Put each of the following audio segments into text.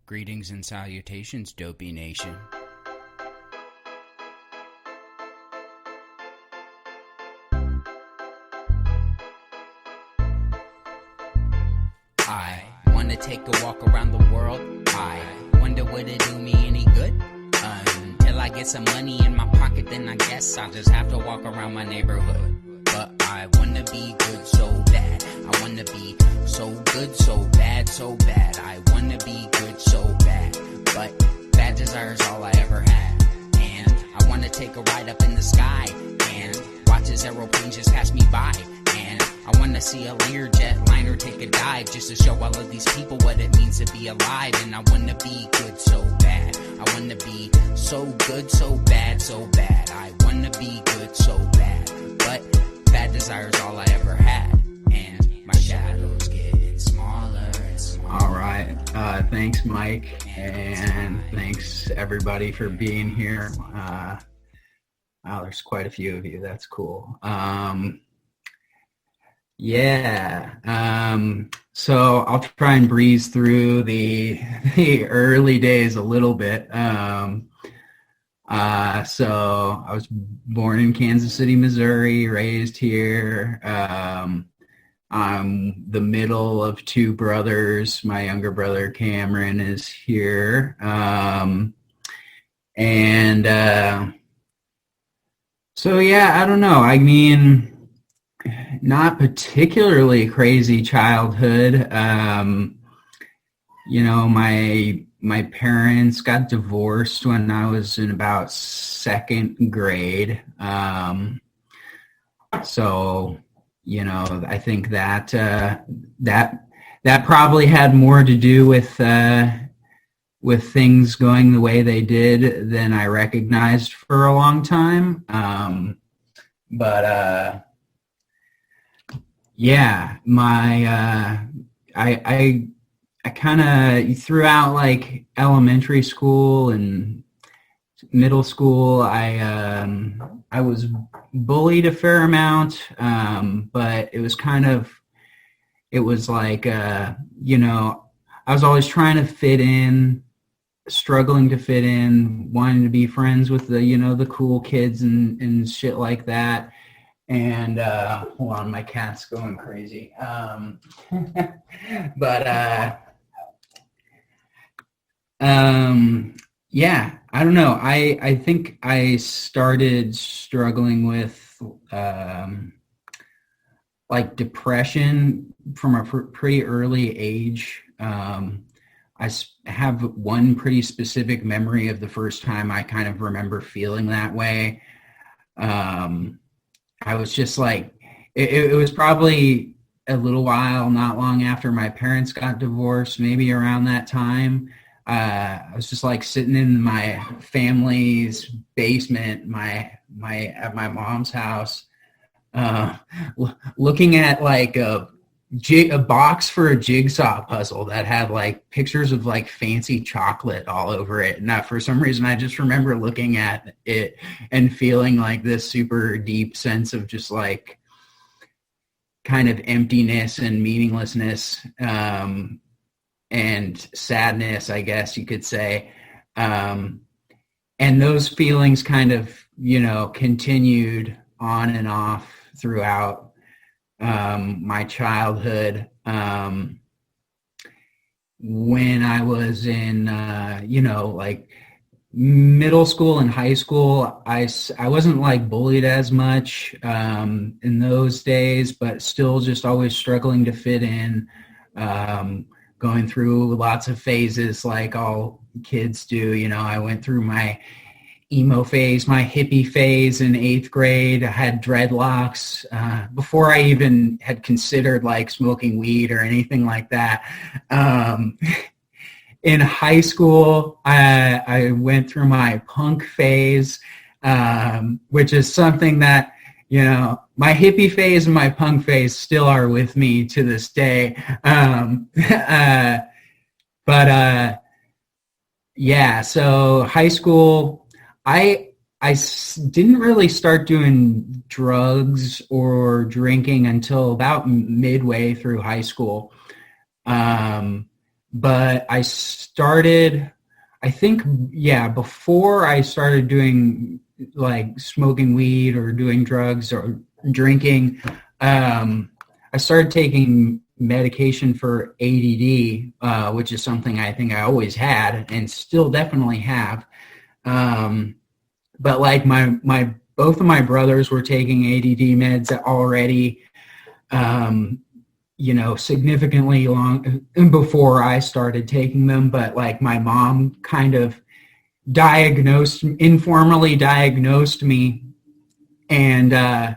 Greetings and salutations, Dopey Nation. I wanna take a walk around the world. I wonder would it do me any good? Until I get some money in my pocket, then I guess I'll just have to walk around my neighborhood. But I wanna be good so bad. I wanna be so good, so bad, so bad. I wanna be good so bad. But bad desire is all I ever had. And I wanna take a ride up in the sky and watch this aeroplane just pass me by. And I wanna see a Learjet liner take a dive just to show all of these people what it means to be alive. And I wanna be good so bad. I wanna be so good, so bad, so bad. I wanna be good so bad. But bad desire is all I ever had. And my shadow's getting smaller and smaller. All right. Thanks, Mike. And thanks, everybody, for being here. Wow, there's quite a few of you. That's cool. So I'll try and breeze through the early days a little bit. So I was born in Kansas City, Missouri, raised here. I'm the middle of two brothers. My younger brother, Cameron, is here. So I don't know. I mean, not particularly crazy childhood. My parents got divorced when I was in about second grade. I think that probably had more to do with things going the way they did than I recognized for a long time. I kind of throughout like elementary school and middle school, I was bullied a fair amount, but it was like, I was always trying to fit in, struggling to fit in, wanting to be friends with the cool kids and shit like that. And hold on, my cat's going crazy. I don't know. I think I started struggling with like depression from a pretty early age. I have one pretty specific memory of the first time I kind of remember feeling that way. I was just like, it was probably a little while, not long after my parents got divorced, maybe around that time. I was just like sitting in my family's basement, at my mom's house, looking at like a box for a jigsaw puzzle that had like pictures of like fancy chocolate all over it. And for some reason, I just remember looking at it and feeling like this super deep sense of just like kind of emptiness and meaninglessness, and sadness, I guess you could say. And those feelings kind of, continued on and off throughout my childhood. When I was in, like middle school and high school, I wasn't like bullied as much in those days, but still just always struggling to fit in, going through lots of phases like all kids do. I went through my emo phase, my hippie phase in 8th grade. I had dreadlocks before I even had considered like smoking weed or anything like that. In high school, I went through my punk phase, which is something that, my hippie phase and my punk phase still are with me to this day. So high school, I didn't really start doing drugs or drinking until about midway through high school. but I started, I think, yeah, before I started doing like smoking weed or doing drugs or drinking, I started taking medication for ADD, which is something I think I always had and still definitely have. But like my both of my brothers were taking ADD meds already, significantly long before I started taking them. But like my mom kind of informally diagnosed me, and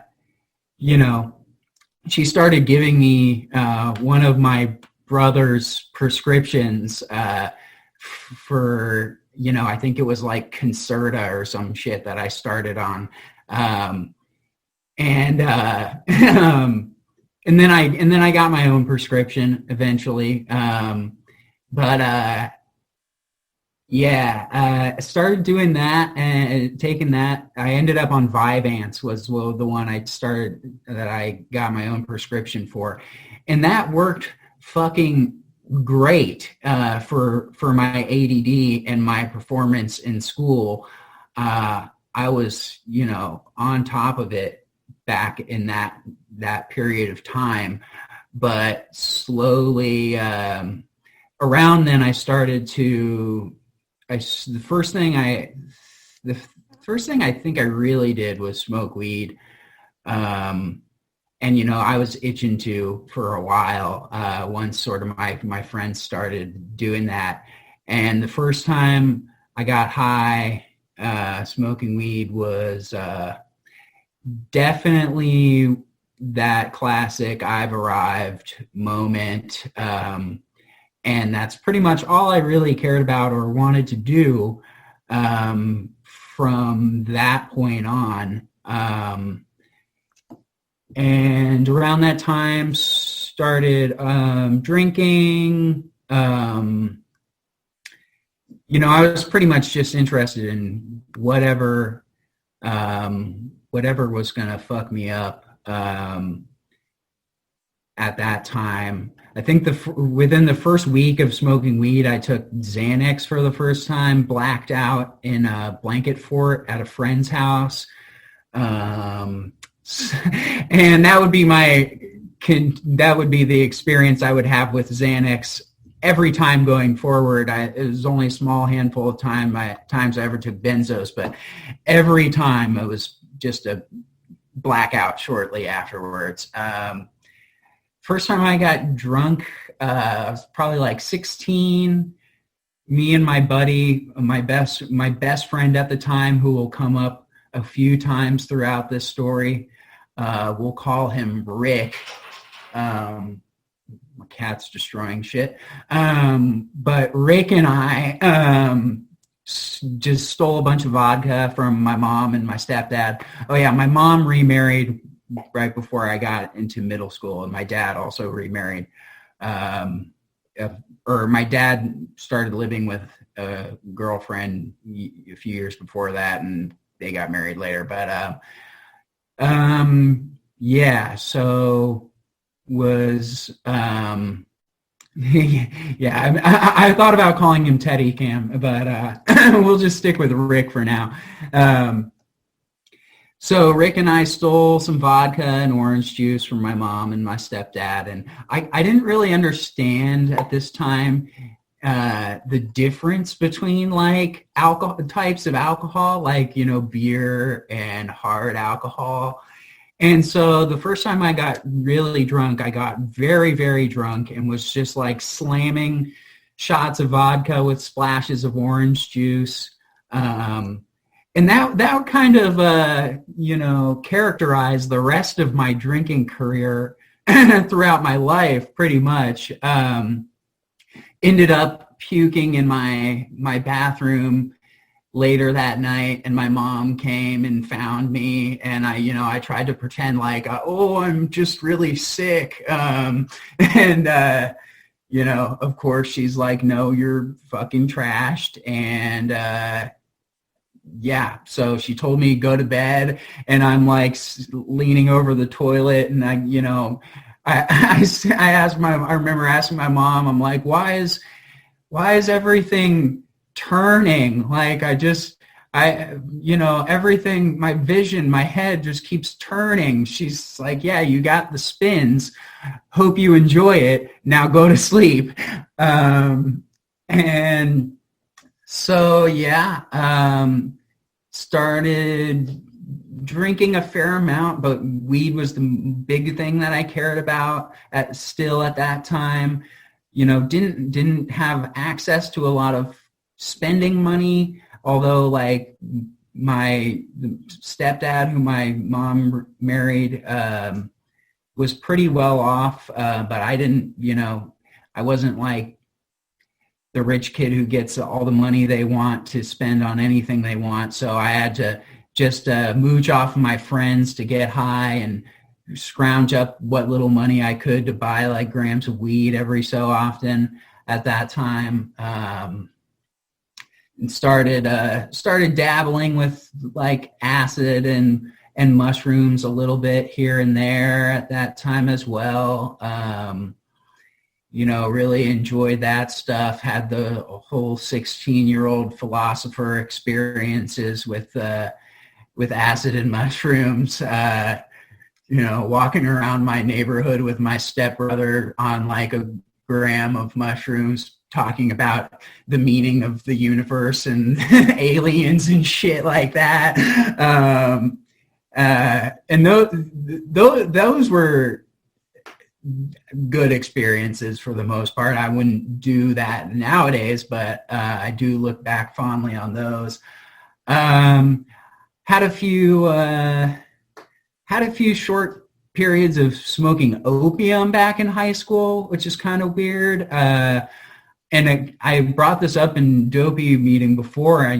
she started giving me one of my brother's prescriptions for, I think it was like Concerta or some shit that I started on. And then I got my own prescription eventually. I started doing that and taking that. I ended up on Vyvanse was the one that I got my own prescription for. And that worked fucking great for my ADD and my performance in school. I was, on top of it back in that period of time, but slowly around then I started to. The first thing I think I really did was smoke weed, and I was itching to for a while. Once sort of my friends started doing that, and the first time I got high smoking weed was definitely that classic "I've arrived" moment. And that's pretty much all I really cared about or wanted to do from that point on. And around that time, started drinking. I was pretty much just interested in whatever was going to fuck me up at that time. I think within the first week of smoking weed, I took Xanax for the first time, blacked out in a blanket fort at a friend's house. And that would be the experience I would have with Xanax every time going forward. It was only a small handful of times I ever took benzos, but every time it was just a blackout shortly afterwards. First time I got drunk, I was probably like 16. Me and my buddy, my best friend at the time, who will come up a few times throughout this story, we'll call him Rick. My cat's destroying shit. But Rick and I just stole a bunch of vodka from my mom and my stepdad. Oh yeah, my mom remarried right before I got into middle school, and my dad also remarried. Or my dad started living with a girlfriend a few years before that, and they got married later. But so was I thought about calling him Teddy Cam, but we'll just stick with Rick for now. So Rick and I stole some vodka and orange juice from my mom and my stepdad, and I didn't really understand at this time the difference between like alcohol types of alcohol, like beer and hard alcohol. And so the first time I got really drunk, I got very, very drunk and was just like slamming shots of vodka with splashes of orange juice. And that kind of, characterized the rest of my drinking career throughout my life, pretty much. Ended up puking in my bathroom later that night, and my mom came and found me, and I tried to pretend like, I'm just really sick. Of course, she's like, no, you're fucking trashed. And, so she told me go to bed, and I'm like leaning over the toilet, and I remember asking my mom, I'm like, why is why is everything turning? Like everything, my vision, my head just keeps turning. She's like, yeah, you got the spins. Hope you enjoy it. Now go to sleep. And so, yeah, started drinking a fair amount, but weed was the big thing that I cared about at that time. Didn't have access to a lot of spending money, although like my stepdad, who my mom married, was pretty well off, but I wasn't like the rich kid who gets all the money they want to spend on anything they want. So I had to just mooch off of my friends to get high and scrounge up what little money I could to buy like grams of weed every so often at that time. And started dabbling with like acid and mushrooms a little bit here and there at that time as well. Really enjoyed that stuff. Had the whole 16-year-old philosopher experiences with acid and mushrooms. Walking around my neighborhood with my stepbrother on like a gram of mushrooms, talking about the meaning of the universe and aliens and shit like that. And those were good experiences for the most part. I wouldn't do that nowadays, but I do look back fondly on those. Had a few short periods of smoking opium back in high school, which is kind of weird. And I brought this up in Dopey meeting before. I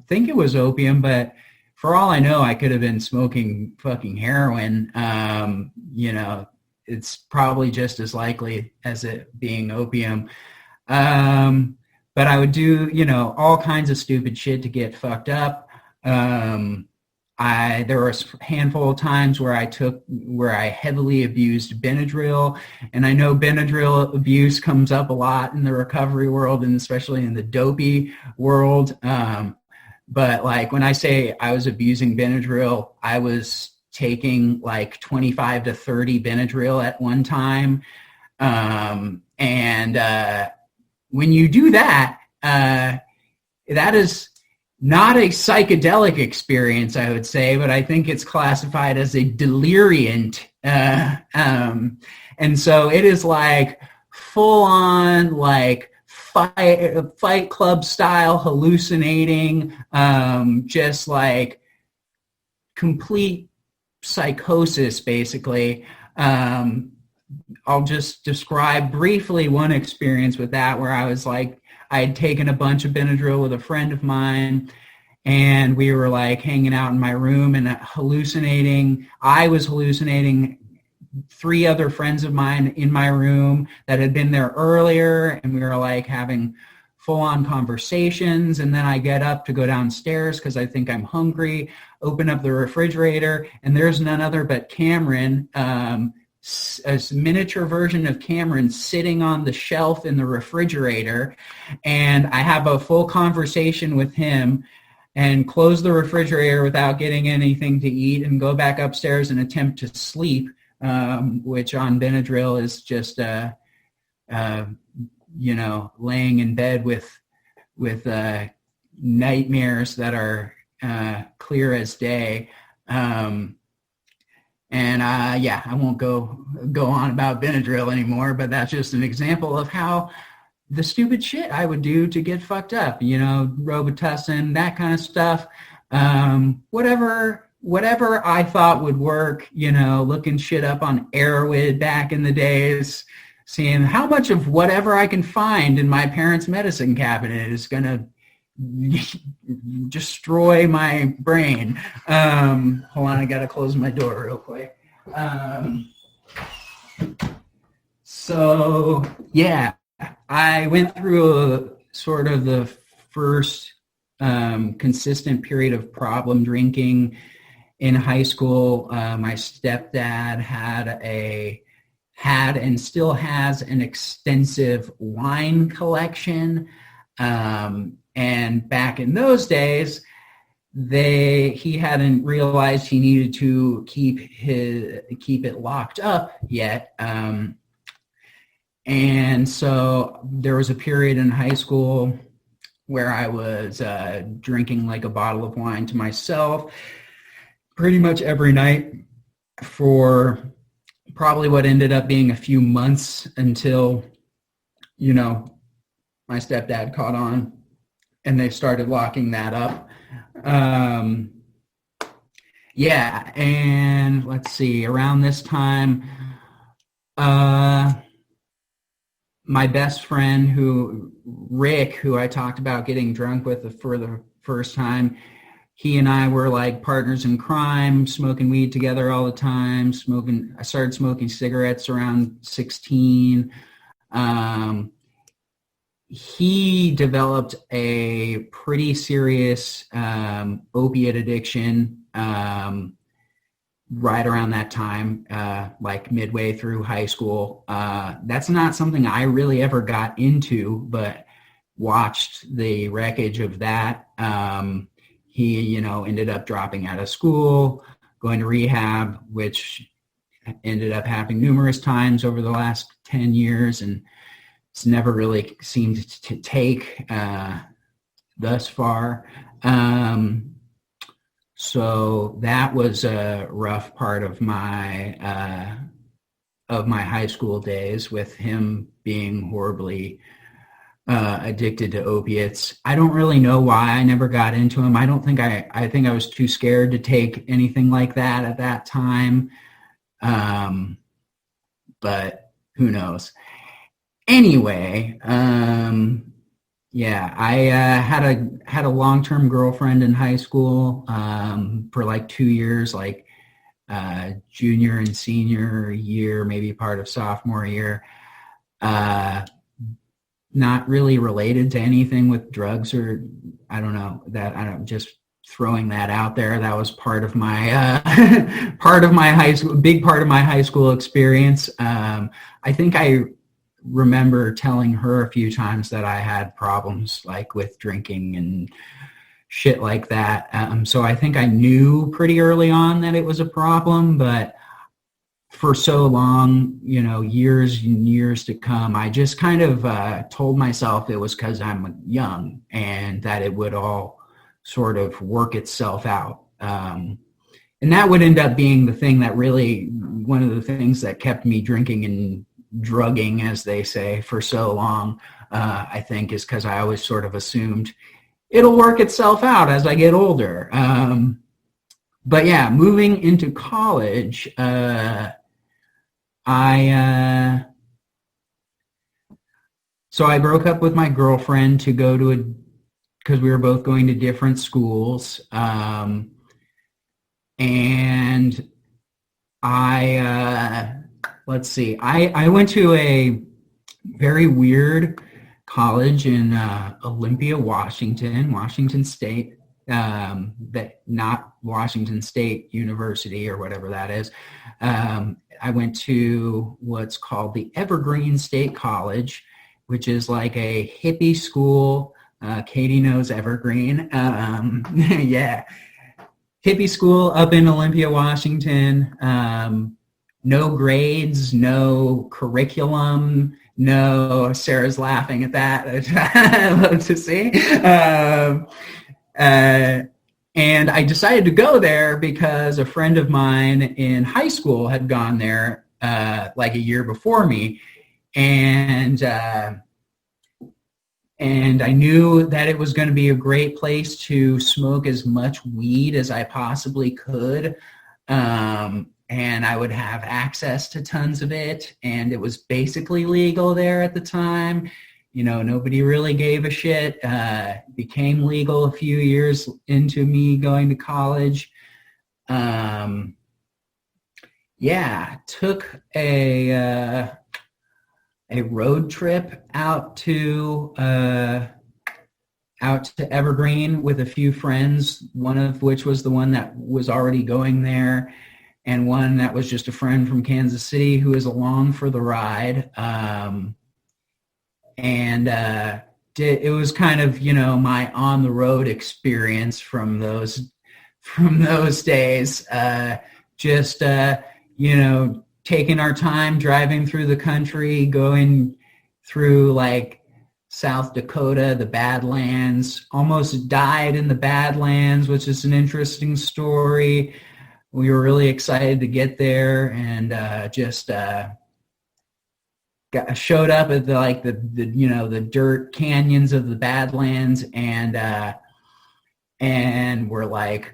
think it was opium, but for all I know, I could have been smoking fucking heroin. It's probably just as likely as it being opium. But I would do, all kinds of stupid shit to get fucked up. There were a handful of times where I heavily abused Benadryl, and I know Benadryl abuse comes up a lot in the recovery world, and especially in the dopey world. But like when I say I was abusing Benadryl, I was taking like 25 to 30 Benadryl at one time. And when you do that, that is not a psychedelic experience, I would say, but I think it's classified as a deliriant. And so it is like full on like fight club style hallucinating, just like complete psychosis, basically. I'll just describe briefly one experience with that where I was like, I had taken a bunch of Benadryl with a friend of mine, and we were like hanging out in my room and hallucinating. I was hallucinating 3 other friends of mine in my room that had been there earlier, and we were like having full-on conversations. And then I get up to go downstairs because I think I'm hungry, open up the refrigerator, and there's none other but Cameron, a miniature version of Cameron sitting on the shelf in the refrigerator. And I have a full conversation with him and close the refrigerator without getting anything to eat and go back upstairs and attempt to sleep, which on Benadryl is just, laying in bed with nightmares that are clear as day. I won't go on about Benadryl anymore, but that's just an example of how the stupid shit I would do to get fucked up, Robitussin, that kind of stuff. Whatever I thought would work, looking shit up on Airwid back in the days, seeing how much of whatever I can find in my parents' medicine cabinet is going to destroy my brain. Hold on, I gotta close my door real quick. So yeah, I went through a sort of the first consistent period of problem drinking in high school. My stepdad had had and still has an extensive wine collection. And back in those days, he hadn't realized he needed to keep it locked up yet. And so there was a period in high school where I was drinking like a bottle of wine to myself pretty much every night for probably what ended up being a few months until, my stepdad caught on and they started locking that up. Yeah, and let's see, around this time, my best friend, Rick, who I talked about getting drunk with for the first time, he and I were like partners in crime, smoking weed together all the time. I started smoking cigarettes around 16. He developed a pretty serious opiate addiction right around that time, like midway through high school. That's not something I really ever got into, but watched the wreckage of that. He, ended up dropping out of school, going to rehab, which ended up happening numerous times over the last 10 years, and it's never really seemed to take thus far. So that was a rough part of my high school days, with him being horribly addicted to opiates. I don't really know why I never got into him. I think I was too scared to take anything like that at that time. But who knows? Anyway, yeah, I had a long-term girlfriend in high school for like 2 years, like junior and senior year, maybe part of sophomore year. Not really related to anything with drugs, or just throwing that out there. That was part of my big part of my high school experience. I think I remember telling her a few times that I had problems like with drinking and shit like that. So I think I knew pretty early on that it was a problem, but for so long, years and years to come, I just kind of told myself it was because I'm young and that it would all sort of work itself out. And that would end up being the thing that really, one of the things that kept me drinking and drugging, as they say, for so long, I think, is because I always sort of assumed it'll work itself out as I get older. But yeah, moving into college, so I broke up with my girlfriend to go to because we were both going to different schools. And let's see, I went to a very weird college in Olympia, Washington State, not Washington State University or whatever that is. I went to what's called the Evergreen State College, which is like a hippie school. Katie knows Evergreen. Yeah. Hippie school up in Olympia, Washington. No grades, no curriculum, no. Sarah's laughing at that. I love to see. And I decided to go there because a friend of mine in high school had gone there like a year before me. And I knew that it was going to be a great place to smoke as much weed as I possibly could. And I would have access to tons of it. And it was basically legal there at the time. Nobody really gave a shit. Became legal a few years into me going to college. Took a road trip out to Evergreen with a few friends, one of which was the one that was already going there. and one that was just a friend from Kansas City who was along for the ride. It was kind of, my on the road experience from those days. Taking our time, driving through the country, going through like South Dakota, the Badlands, almost died in the Badlands, which is an interesting story. We were really excited to get there, and showed up at the dirt canyons of the Badlands, and we're like,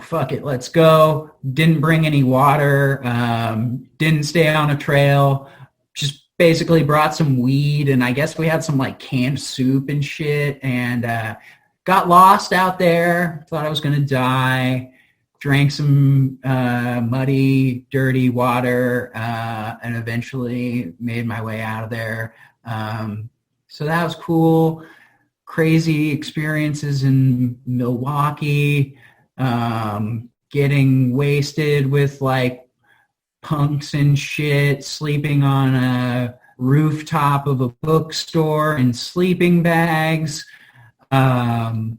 fuck it, let's go. Didn't bring any water, didn't stay on a trail, just basically brought some weed, and I guess we had some like canned soup and shit, and got lost out there, thought I was going to die, drank some muddy, dirty water, and eventually made my way out of there. So that was cool. Crazy experiences in Milwaukee, getting wasted with like punks and shit, sleeping on a rooftop of a bookstore in sleeping bags, and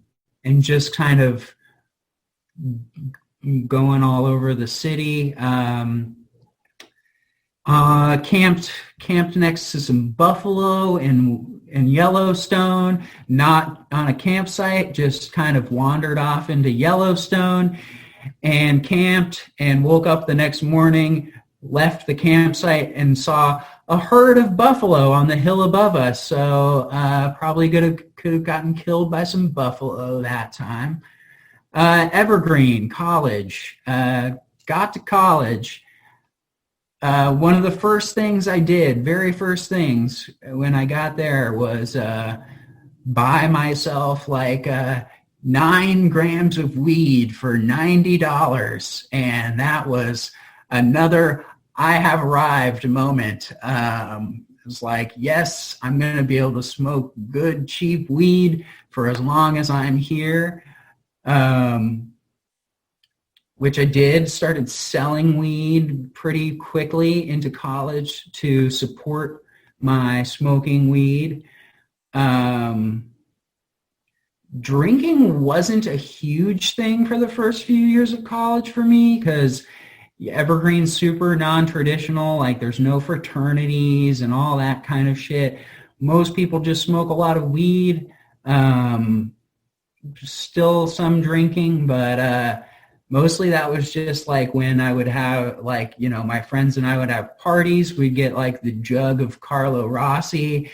just kind of going all over the city. Camped next to some buffalo in Yellowstone, not on a campsite, just kind of wandered off into Yellowstone and camped, and woke up the next morning, left the campsite, and saw a herd of buffalo on the hill above us. So probably could have gotten killed by some buffalo that time. Evergreen, college. Got to college. One of the first things I did, very first things when I got there, was buy myself like 9 grams of weed for $90. And that was another I have arrived moment. It was like, yes, I'm going to be able to smoke good, cheap weed for as long as I'm here. Which I did, started selling weed pretty quickly into college to support my smoking weed. Drinking wasn't a huge thing for the first few years of college for me, because Evergreen's super non-traditional, like there's no fraternities and all that kind of shit. Most people just smoke a lot of weed. Still some drinking, but mostly that was just like when I would have like, my friends and I would have parties. We'd get like the jug of Carlo Rossi,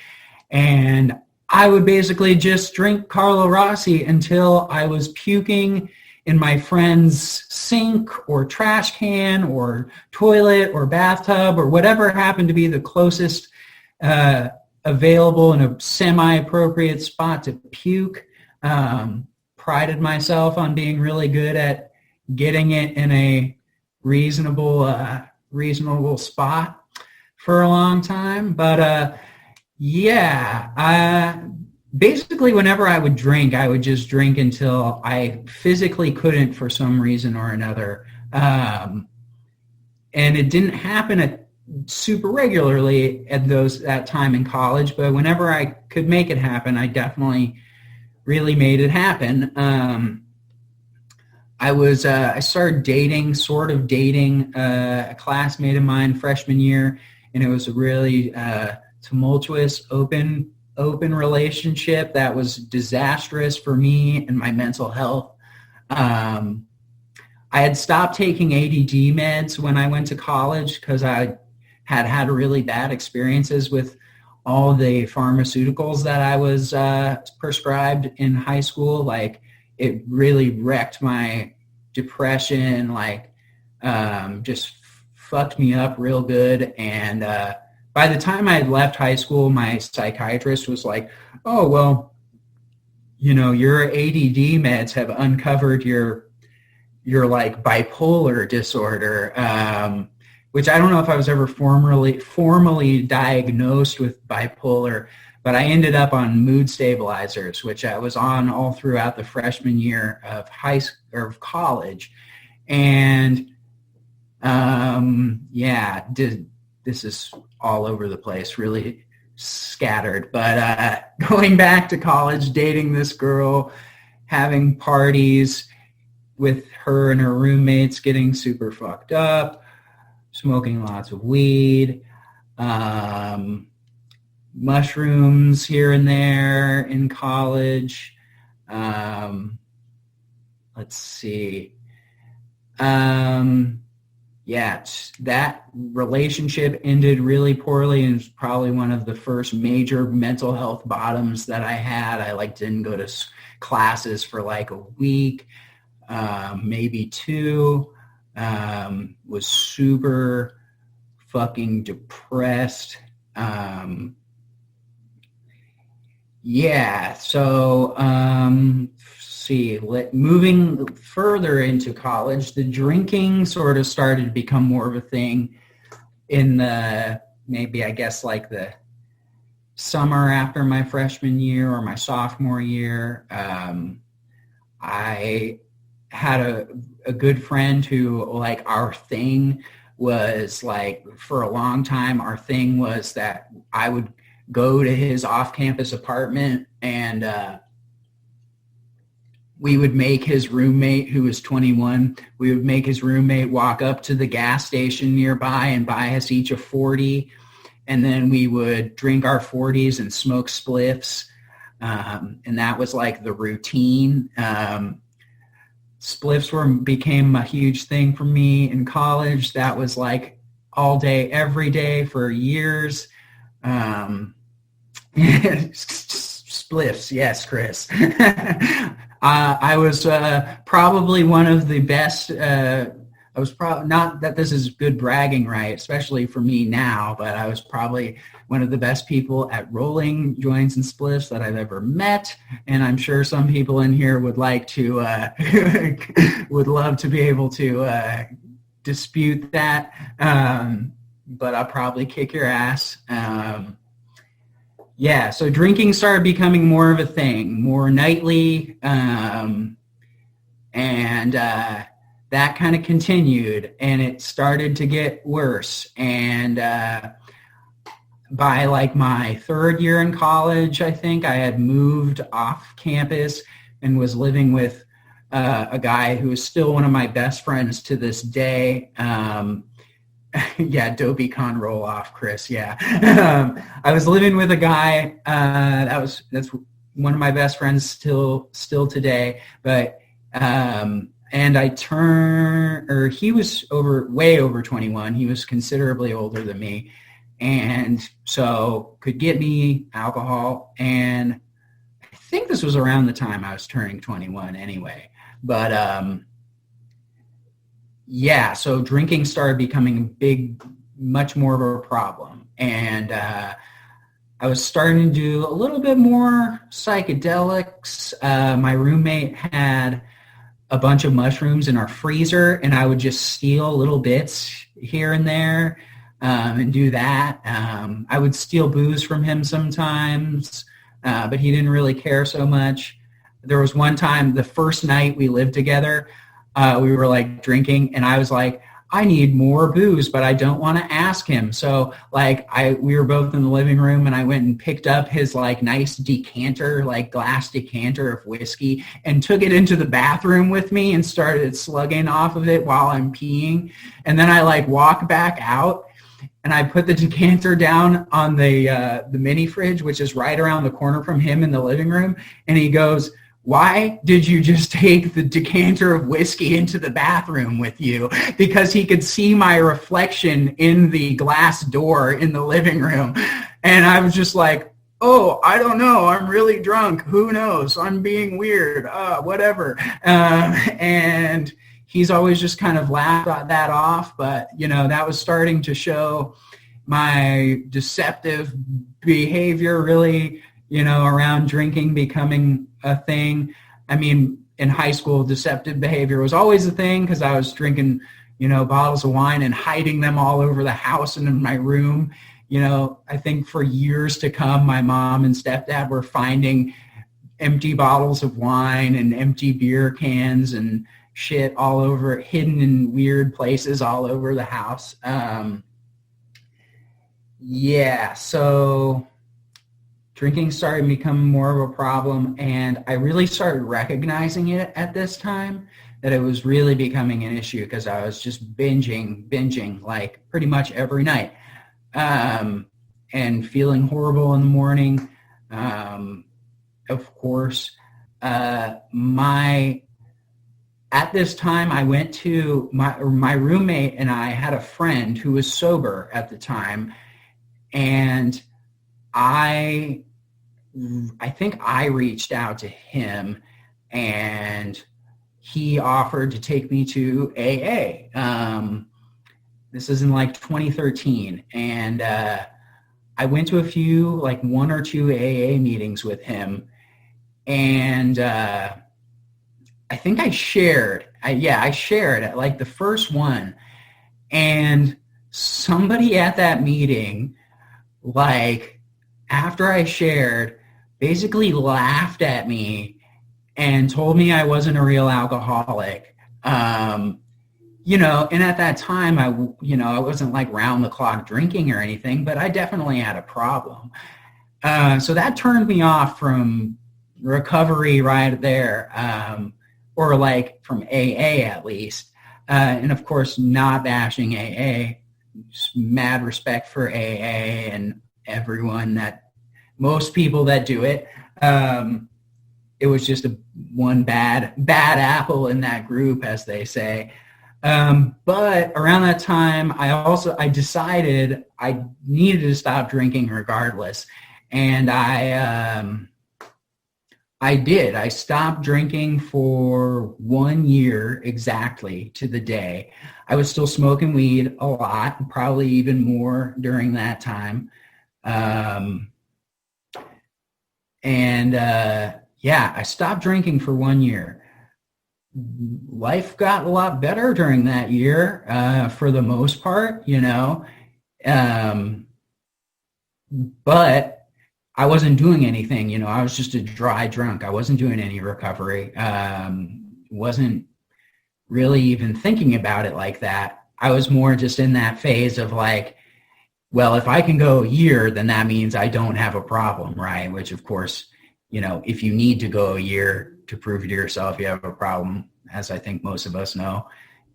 and I would basically just drink Carlo Rossi until I was puking in my friend's sink or trash can or toilet or bathtub or whatever happened to be the closest available in a semi-appropriate spot to puke. Prided myself on being really good at getting it in a reasonable spot for a long time. But basically whenever I would drink, I would just drink until I physically couldn't for some reason or another. And it didn't happen super regularly at that time in college, but whenever I could make it happen, I definitely really made it happen. I started dating a classmate of mine freshman year, and it was a really tumultuous, open relationship that was disastrous for me and my mental health. I had stopped taking ADD meds when I went to college because I had really bad experiences with all the pharmaceuticals that I was prescribed in high school. Like, it really wrecked my depression, just fucked me up real good. And by the time I had left high school, my psychiatrist was like, oh, well, your ADD meds have uncovered your like bipolar disorder, which I don't know if I was ever formally diagnosed with bipolar, but I ended up on mood stabilizers, which I was on all throughout the freshman year of college. And This is all over the place, really scattered. But going back to college, dating this girl, having parties with her and her roommates, getting super fucked up, smoking lots of weed, mushrooms here and there in college. Let's see. That relationship ended really poorly and was probably one of the first major mental health bottoms that I had. I didn't go to classes for a week, maybe two. Was super fucking depressed. Moving further into college, the drinking sort of started to become more of a thing in the summer after my freshman year or my sophomore year. I had a good friend who, our thing was, for a long time, our thing was that I would go to his off-campus apartment and we would make his roommate, who was 21, we would make his roommate walk up to the gas station nearby and buy us each a 40. And then we would drink our 40s and smoke spliffs. And that was the routine. Spliffs became a huge thing for me in college. That was all day, every day for years. Spliffs, yes, Chris. I was probably one of the best. I was probably, not that this is good bragging, right, especially for me now, but I was probably one of the best people at rolling joints and spliffs that I've ever met. And I'm sure some people in here would like to, would love to be able to dispute that. But I'll probably kick your ass. So drinking started becoming more of a thing, more nightly, and that kind of continued, and it started to get worse. And by my third year in college, I think I had moved off campus and was living with a guy who is still one of my best friends to this day. Dopey con roll off, Chris. I was living with a guy that's one of my best friends still today, but and he was way over 21. He was considerably older than me, and so could get me alcohol. And I think this was around the time I was turning 21 anyway, but so drinking started becoming much more of a problem. And I was starting to do a little bit more psychedelics. My roommate had a bunch of mushrooms in our freezer, and I would just steal little bits here and there and do that. I would steal booze from him sometimes, but he didn't really care so much. There was one time, the first night we lived together, we were drinking, and I was I need more booze, but I don't want to ask him. So we were both in the living room, and I went and picked up his nice decanter, glass decanter of whiskey, and took it into the bathroom with me and started slugging off of it while I'm peeing. And then I walk back out, and I put the decanter down on the mini fridge, which is right around the corner from him in the living room. And he goes, "Why did you just take the decanter of whiskey into the bathroom with you?" Because he could see my reflection in the glass door in the living room. And I was just "Oh, I don't know. I'm really drunk. Who knows? I'm being weird. Whatever." And he's always just kind of laughed that off. But, that was starting to show my deceptive behavior really, around drinking becoming a thing. I mean, in high school, deceptive behavior was always a thing because I was drinking, bottles of wine and hiding them all over the house and in my room. I think for years to come, my mom and stepdad were finding empty bottles of wine and empty beer cans and, shit all over, hidden in weird places all over the house. So drinking started becoming more of a problem, and I really started recognizing it at this time, that it was really becoming an issue, because I was just binging like pretty much every night, and feeling horrible in the morning. Of course, at this time, I went to my roommate, and I had a friend who was sober at the time, and I think I reached out to him, and he offered to take me to AA. This is in like 2013, and I went to a few, like 1 or 2 AA meetings with him, and I think I shared at like the first one, and somebody at that meeting, like after I shared, basically laughed at me and told me I wasn't a real alcoholic. And at that time, I wasn't like round the clock drinking or anything, but I definitely had a problem. So that turned me off from recovery right there, or like from AA at least. And of course, not bashing AA, just mad respect for AA and most people that do it. It was just one bad apple in that group, as they say. But around that time, I decided I needed to stop drinking regardless. And I did. I stopped drinking for 1 year exactly to the day. I was still smoking weed a lot, probably even more during that time. I stopped drinking for 1 year. Life got a lot better during that year, for the most part, but I wasn't doing anything, I was just a dry drunk. I wasn't doing any recovery. Wasn't really even thinking about it like that. I was more just in that phase of like, well, if I can go a year, then that means I don't have a problem, right? Which, of course, if you need to go a year to prove to yourself you have a problem, as I think most of us know,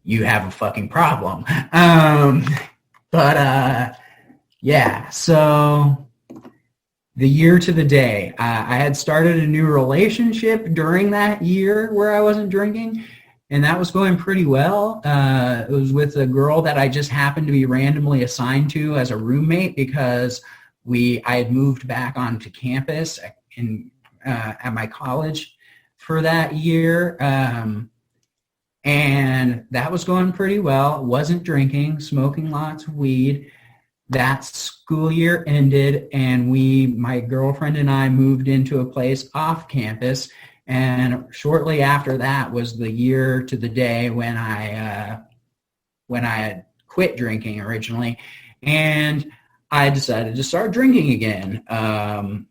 you have a fucking problem. So the year to the day, I had started a new relationship during that year where I wasn't drinking, and that was going pretty well. It was with a girl that I just happened to be randomly assigned to as a roommate because I had moved back onto campus at my college for that year. And that was going pretty well. Wasn't drinking, smoking lots of weed. That school year ended, and my girlfriend and I moved into a place off campus. And shortly after that was the year to the day when I had quit drinking originally, and I decided to start drinking again.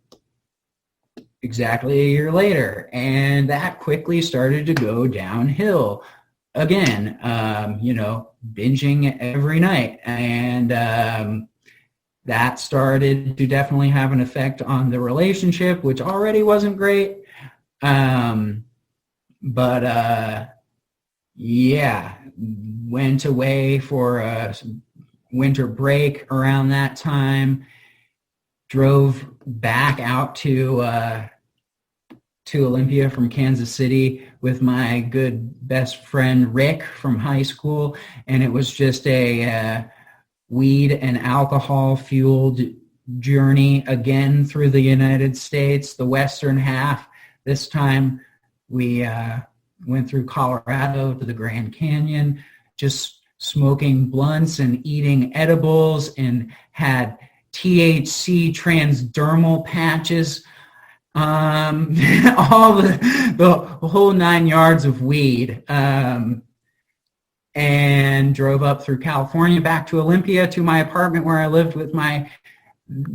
Exactly a year later, and that quickly started to go downhill again. Binging every night, and that started to definitely have an effect on the relationship, which already wasn't great. Went away for a winter break around that time, drove back out to Olympia from Kansas City with my good best friend Rick from high school, and it was just a weed and alcohol fueled journey again through the United States, the western half. This time we went through Colorado to the Grand Canyon, just smoking blunts and eating edibles, and had THC transdermal patches, all the whole 9 yards of weed, and drove up through California back to Olympia to my apartment where I lived with my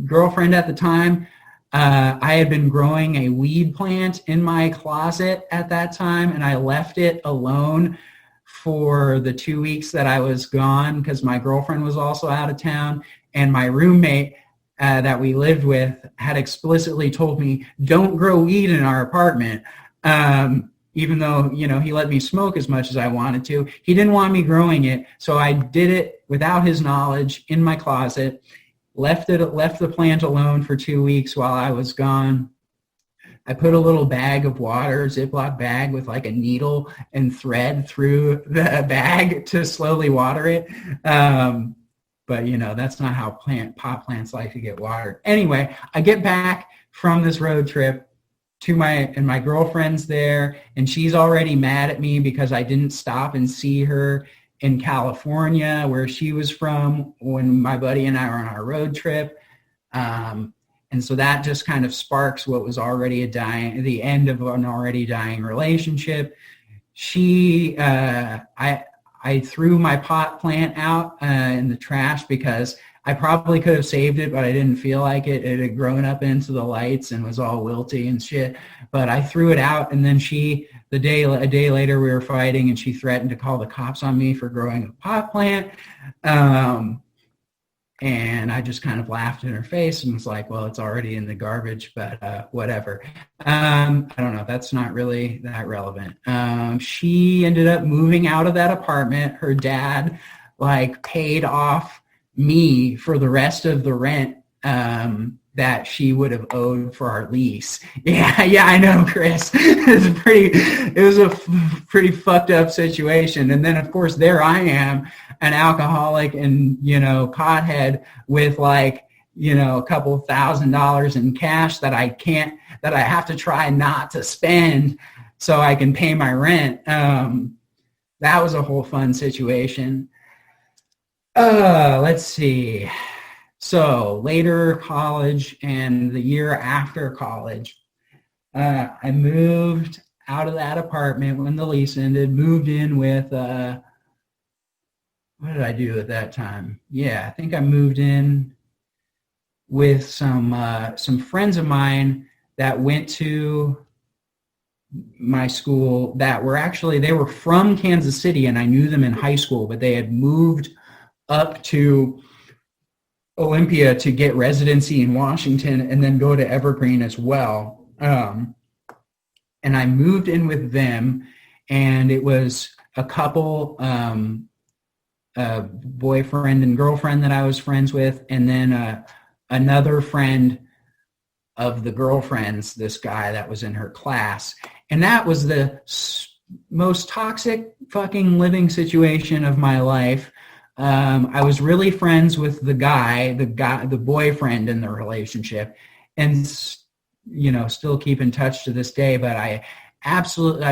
girlfriend at the time. I had been growing a weed plant in my closet at that time, and I left it alone for the 2 weeks that I was gone because my girlfriend was also out of town, and my roommate that we lived with had explicitly told me, don't grow weed in our apartment. Even though, you know, he let me smoke as much as I wanted to. He didn't want me growing it, so I did it without his knowledge in my closet, left the plant alone for 2 weeks while I was gone. I put a little bag of water, Ziploc bag with like a needle and thread through the bag to slowly water it. But, you know, that's not how pot plants like to get watered. Anyway, I get back from this road trip to my girlfriend's there, and she's already mad at me because I didn't stop and see her in California, where she was from, when my buddy and I were on our road trip. And so that just kind of sparks what was already the end of an already dying relationship. I threw my pot plant out in the trash because I probably could have saved it, but I didn't feel like it. It had grown up into the lights and was all wilty and shit. But I threw it out, and then a day later, we were fighting, and she threatened to call the cops on me for growing a pot plant. And I just kind of laughed in her face and was like, well, it's already in the garbage, but whatever. I don't know. That's not really that relevant. She ended up moving out of that apartment. Her dad paid off me for the rest of the rent that she would have owed for our lease. Yeah, I know, Chris. It was a pretty fucked up situation. And then, of course, there I am, an alcoholic and, pothead with a couple $1,000s in cash that I have to try not to spend so I can pay my rent. That was a whole fun situation. Let's see. So later college and the year after college, I moved out of that apartment when the lease ended, moved in with, what did I do at that time? Yeah, I think I moved in with some friends of mine that went to my school that they were from Kansas City, and I knew them in high school, but they had moved up to Olympia to get residency in Washington and then go to Evergreen as well. And I moved in with them, and it was a couple, a boyfriend and girlfriend that I was friends with, and then another friend of the girlfriend's, this guy that was in her class. And that was the most toxic fucking living situation of my life. I was really friends with the boyfriend in the relationship, and still keep in touch to this day. But I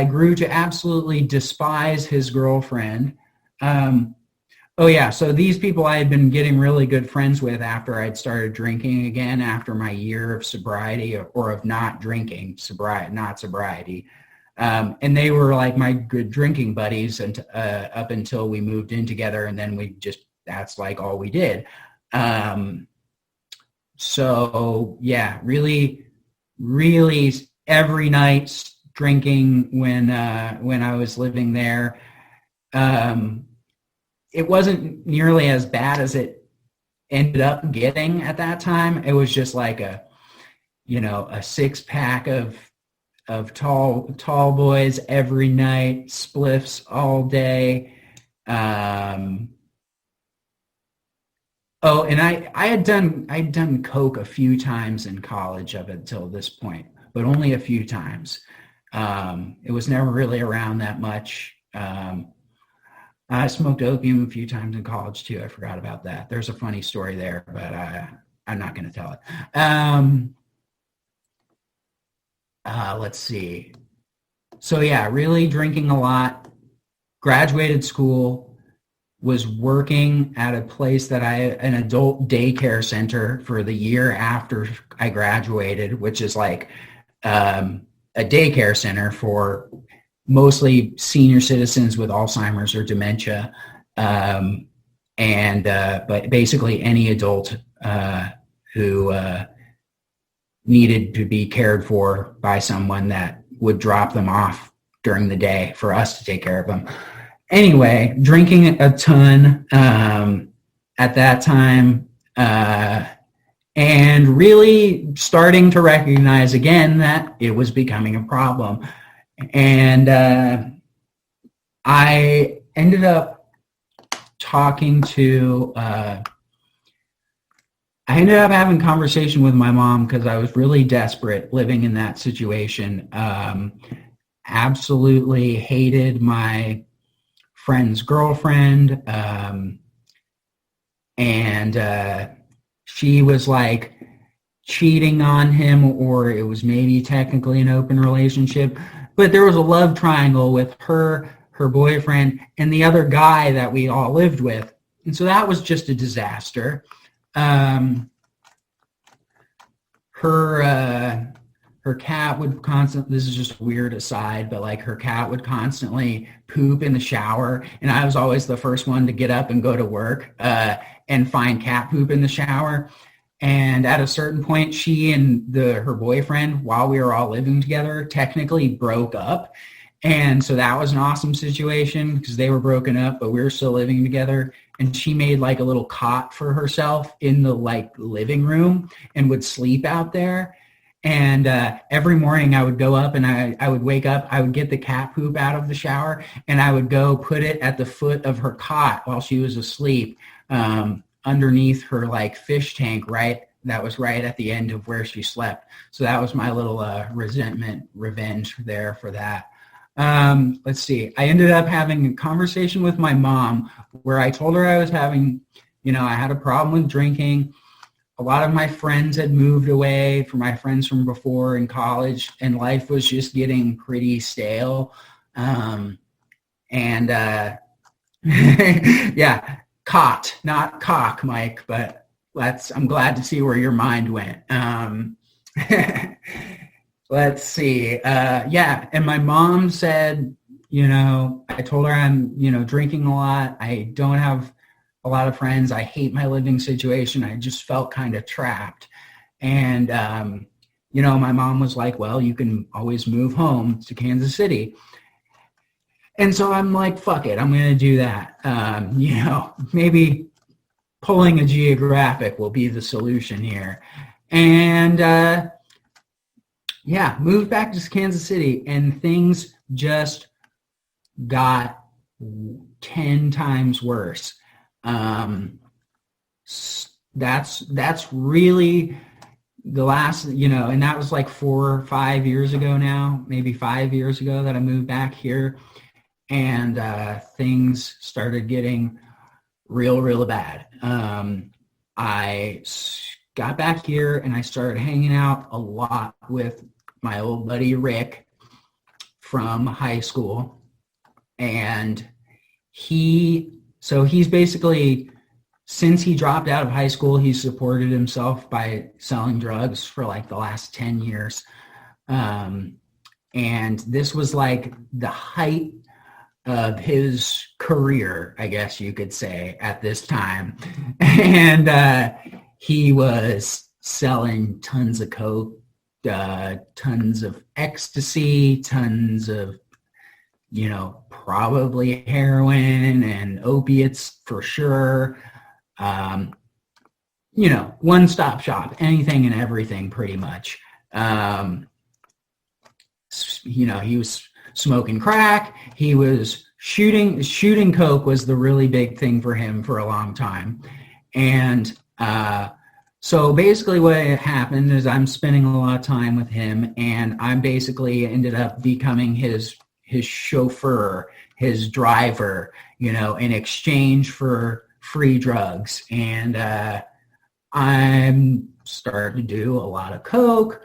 grew to absolutely despise his girlfriend. So these people I had been getting really good friends with after I'd started drinking again after my year of sobriety or of not drinking, not sobriety. And they were like my good drinking buddies and up until we moved in together, and then that's like all we did. So yeah, really, really every night drinking when I was living there. It wasn't nearly as bad as it ended up getting at that time. It was just like a 6-pack of tall boys every night, spliffs all day. And I'd done coke a few times in college up until this point, but only a few times. It was never really around that much. I smoked opium a few times in college too. I forgot about that. There's a funny story there, but I'm not going to tell it. Let's see. So yeah, really drinking a lot. Graduated school, was working at a place an adult daycare center for the year after I graduated, which is like a daycare center for mostly senior citizens with Alzheimer's or dementia, but basically any adult who needed to be cared for by someone that would drop them off during the day for us to take care of them. Anyway, drinking a ton at that time, and really starting to recognize again that it was becoming a problem. And I ended up talking to, I ended up having a conversation with my mom because I was really desperate living in that situation. Absolutely hated my friend's girlfriend. And she was like cheating on him, or it was maybe technically an open relationship, but there was a love triangle with her boyfriend, and the other guy that we all lived with. And so that was just a disaster. Her cat would constantly, this is just a weird aside, but like her cat would constantly poop in the shower, and I was always the first one to get up and go to work and find cat poop in the shower. And at a certain point, she and her boyfriend, while we were all living together, technically broke up. And so that was an awesome situation because they were broken up, but we were still living together. And she made like a little cot for herself in the like living room and would sleep out there. And every morning I would go up and I would wake up, I would get the cat poop out of the shower and I would go put it at the foot of her cot while she was asleep, underneath her like fish tank, right? That was right at the end of where she slept. So that was my little revenge there for that. Let's see. I ended up having a conversation with my mom where I told her I was having, I had a problem with drinking. A lot of my friends had moved away from my friends from before in college, and life was just getting pretty stale. Yeah, cot, not cock, Mike, but I'm glad to see where your mind went. Let's see. Yeah. And my mom said, I told her I'm, drinking a lot. I don't have a lot of friends. I hate my living situation. I just felt kind of trapped. And, my mom was like, well, you can always move home to Kansas City. And so I'm like, fuck it. I'm going to do that. Maybe pulling a geographic will be the solution here. And, yeah, moved back to Kansas City, and things just got 10 times worse. That's really the last, and that was like 4 or 5 years ago now, maybe 5 years ago that I moved back here, and things started getting real bad. I got back here and I started hanging out a lot with my old buddy Rick from high school. And he's basically, since he dropped out of high school, he supported himself by selling drugs for like the last 10 years. And this was like the height of his career, I guess you could say, at this time. And he was selling tons of coke, tons of ecstasy, tons of, probably heroin and opiates for sure. One-stop shop, anything and everything pretty much. He was smoking crack. He was shooting coke was the really big thing for him for a long time. And so basically what happened is I'm spending a lot of time with him, and I basically ended up becoming his chauffeur, his driver, in exchange for free drugs. And I'm starting to do a lot of coke.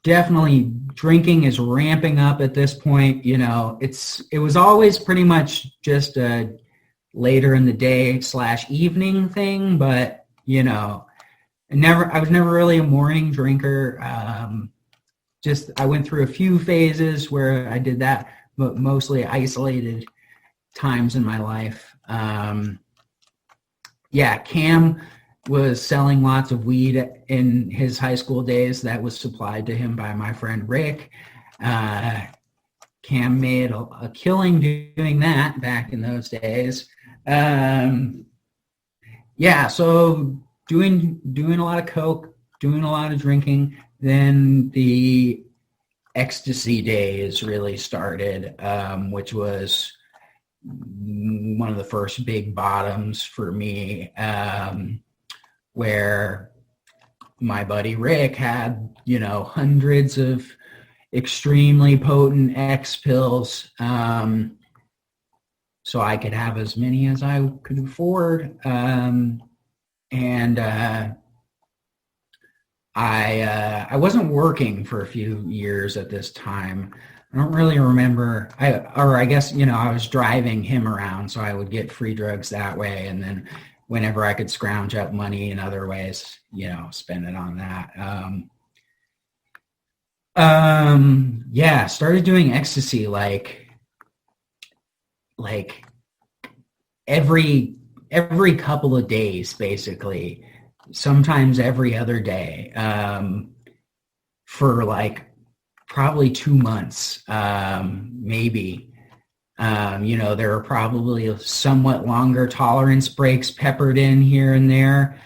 Definitely drinking is ramping up at this point. It was always pretty much just a later in the day / evening thing, but I was never really a morning drinker. I went through a few phases where I did that, but mostly isolated times in my life. Cam was selling lots of weed in his high school days that was supplied to him by my friend Rick. Cam made a killing doing that back in those days. So doing a lot of coke, doing a lot of drinking. Then the ecstasy days really started, which was one of the first big bottoms for me, where my buddy Rick had, hundreds of extremely potent X pills, so I could have as many as I could afford. I wasn't working for a few years at this time. I don't really remember. I guess, I was driving him around, so I would get free drugs that way. And then whenever I could scrounge up money in other ways, spend it on that. Started doing ecstasy like every couple of days, basically, sometimes every other day, for like probably 2 months, maybe. There were probably somewhat longer tolerance breaks peppered in here and there.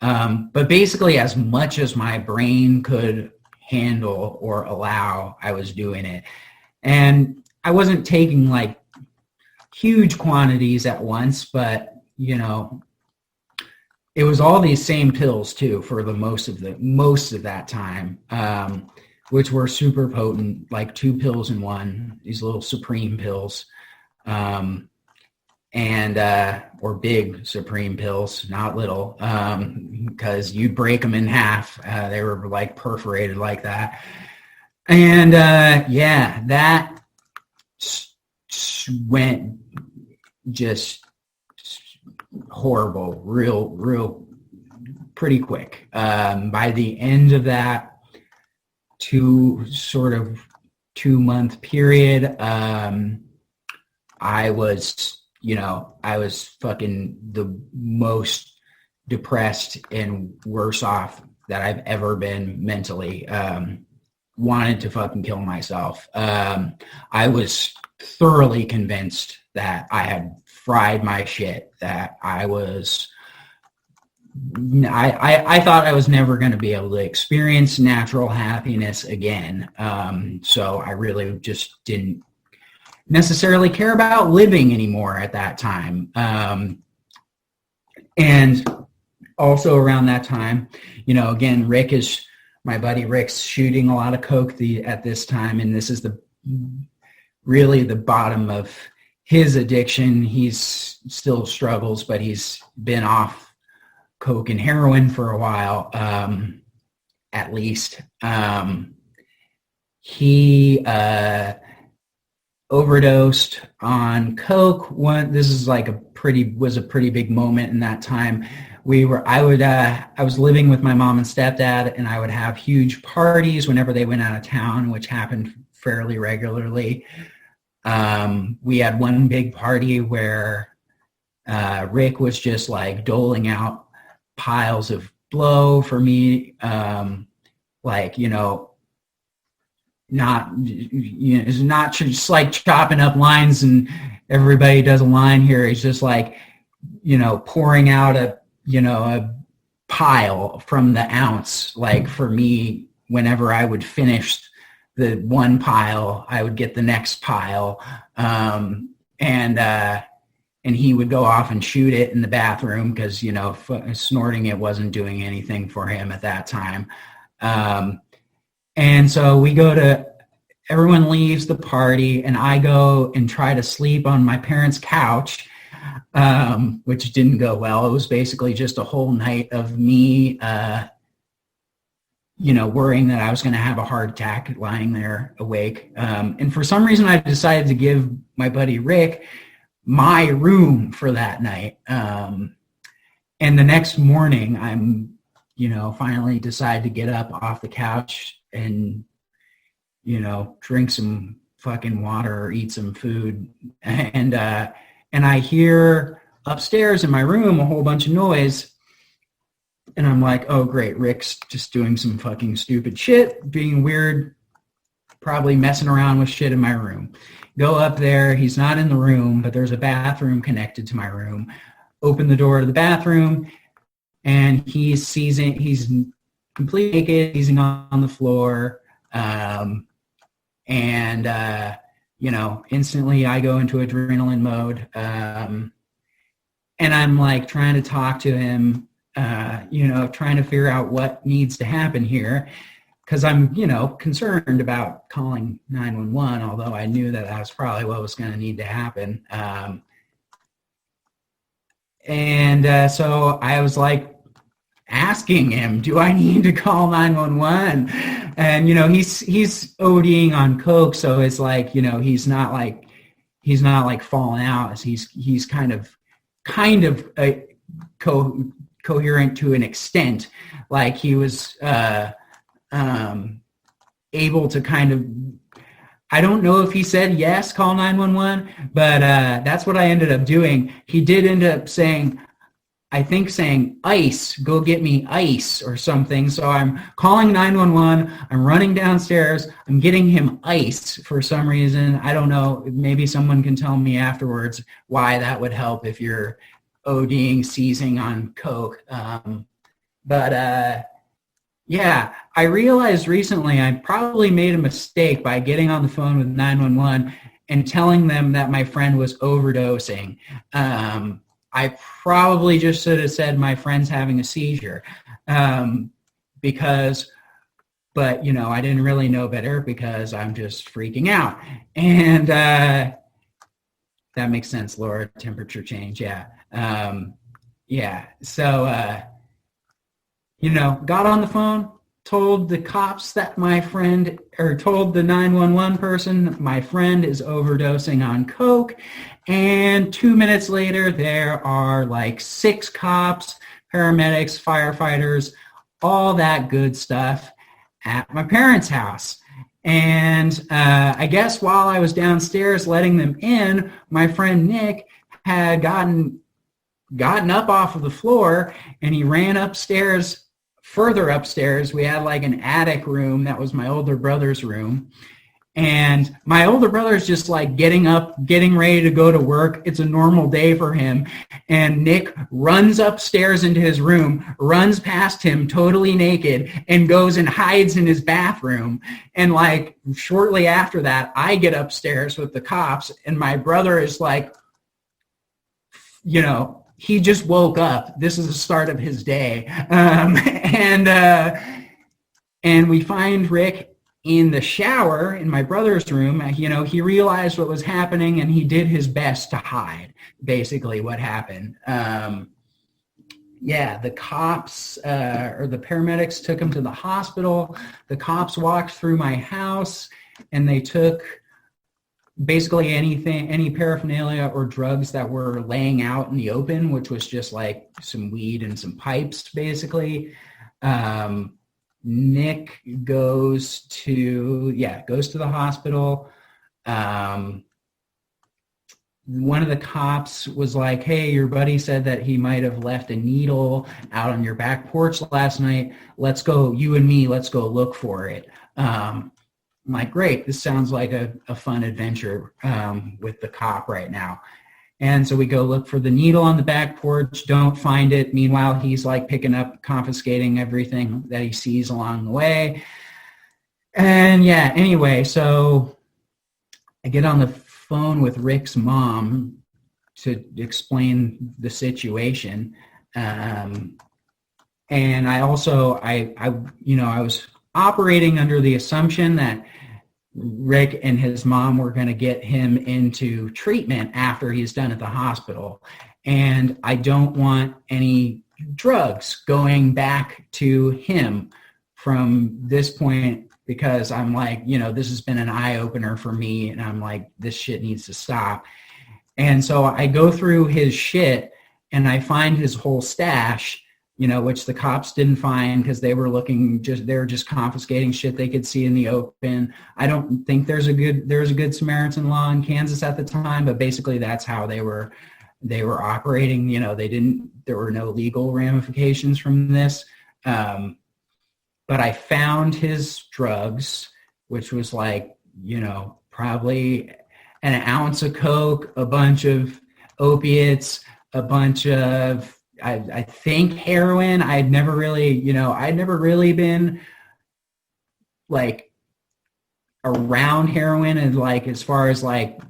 But basically, as much as my brain could handle or allow, I was doing it. And I wasn't taking like huge quantities at once, but it was all these same pills too for the most of that time, which were super potent, like 2 pills in one, these little Supreme pills, or big Supreme pills, not little, because you'd break them in half. They were like perforated like that. And that went just horrible, real pretty quick. By the end of that 2-month period, I was fucking the most depressed and worse off that I've ever been mentally. Wanted to fucking kill myself. I was thoroughly convinced that I had fried my shit, that I thought I was never going to be able to experience natural happiness again. So I really just didn't necessarily care about living anymore at that time. And also around that time, again, my buddy Rick's shooting a lot of coke at this time, and this is really the bottom of his addiction. He's still struggles, but he's been off coke and heroin for a while, at least. He overdosed on coke. This is like was a pretty big moment in that time. I was living with my mom and stepdad, and I would have huge parties whenever they went out of town, which happened fairly regularly. We had one big party where Rick was just like doling out piles of blow for me, it's not just like chopping up lines and everybody does a line here. It's just like, pouring out a pile from the ounce. Like for me, whenever I would finish the one pile, I would get the next pile. And he would go off and shoot it in the bathroom because, snorting it wasn't doing anything for him at that time. And so everyone leaves the party, and I go and try to sleep on my parents' couch, which didn't go well. It was basically just a whole night of me, worrying that I was going to have a heart attack lying there awake. And for some reason, I decided to give my buddy Rick my room for that night. And the next morning, I'm, finally decide to get up off the couch and, drink some fucking water or eat some food. And I hear upstairs in my room a whole bunch of noise. And I'm like, oh, great, Rick's just doing some fucking stupid shit, being weird, probably messing around with shit in my room. Go up there. He's not in the room, but there's a bathroom connected to my room. Open the door to the bathroom, and he's completely naked, seizing on the floor. Instantly I go into adrenaline mode. And I'm like trying to talk to him, trying to figure out what needs to happen here. Because I'm, concerned about calling 911, although I knew that was probably what was going to need to happen. So I was like asking him, do I need to call 911? And, he's ODing on coke. So it's like, he's not like falling out. He's kind of coherent to an extent. Like he was able to kind of, I don't know if he said yes, call 911, but that's what I ended up doing. He did end up saying ice, go get me ice or something. So I'm calling 911. I'm running downstairs. I'm getting him ice for some reason. I don't know. Maybe someone can tell me afterwards why that would help if you're ODing, seizing on coke. Yeah, I realized recently I probably made a mistake by getting on the phone with 911 and telling them that my friend was overdosing. I probably just should have said my friend's having a seizure but I didn't really know better because I'm just freaking out. And that makes sense, Laura, temperature change, yeah. So, got on the phone, told the cops that told the 911 person my friend is overdosing on coke. And 2 minutes later, there are like 6 cops, paramedics, firefighters, all that good stuff at my parents' house. And I guess while I was downstairs letting them in, my friend Nick had gotten up off of the floor, and he ran further upstairs. We had like an attic room that was my older brother's room. And my older brother's just like getting up, getting ready to go to work. It's a normal day for him. And Nick runs upstairs into his room, runs past him totally naked, and goes and hides in his bathroom. And like shortly after that, I get upstairs with the cops, and my brother is like, he just woke up. This is the start of his day. And we find Rick in the shower in my brother's room. He realized what was happening, and he did his best to hide basically what happened. The cops or the paramedics took him to the hospital. The cops walked through my house, and they took basically any paraphernalia or drugs that were laying out in the open, which was just like some weed and some pipes, basically. Nick goes to the hospital. One of the cops was like, hey, your buddy said that he might have left a needle out on your back porch last night. Let's go, you and me, let's go look for it. I'm like, great, this sounds like a fun adventure with the cop right now. And so we go look for the needle on the back porch, don't find it. Meanwhile, he's like picking up, confiscating everything that he sees along the way. And anyway, so I get on the phone with Rick's mom to explain the situation. And I also, I was operating under the assumption that Rick and his mom were going to get him into treatment after he's done at the hospital. And I don't want any drugs going back to him from this point, because I'm like, this has been an eye-opener for me, and I'm like, this shit needs to stop. And so I go through his shit, and I find his whole stash, which the cops didn't find because they were just confiscating shit they could see in the open. I don't think there was a good Samaritan law in Kansas at the time, but basically that's how they were they were operating, there were no legal ramifications from this. But I found his drugs, which was like, probably an ounce of coke, a bunch of opiates, a bunch of, I think, heroin. I'd never really been like around heroin and like as far as like,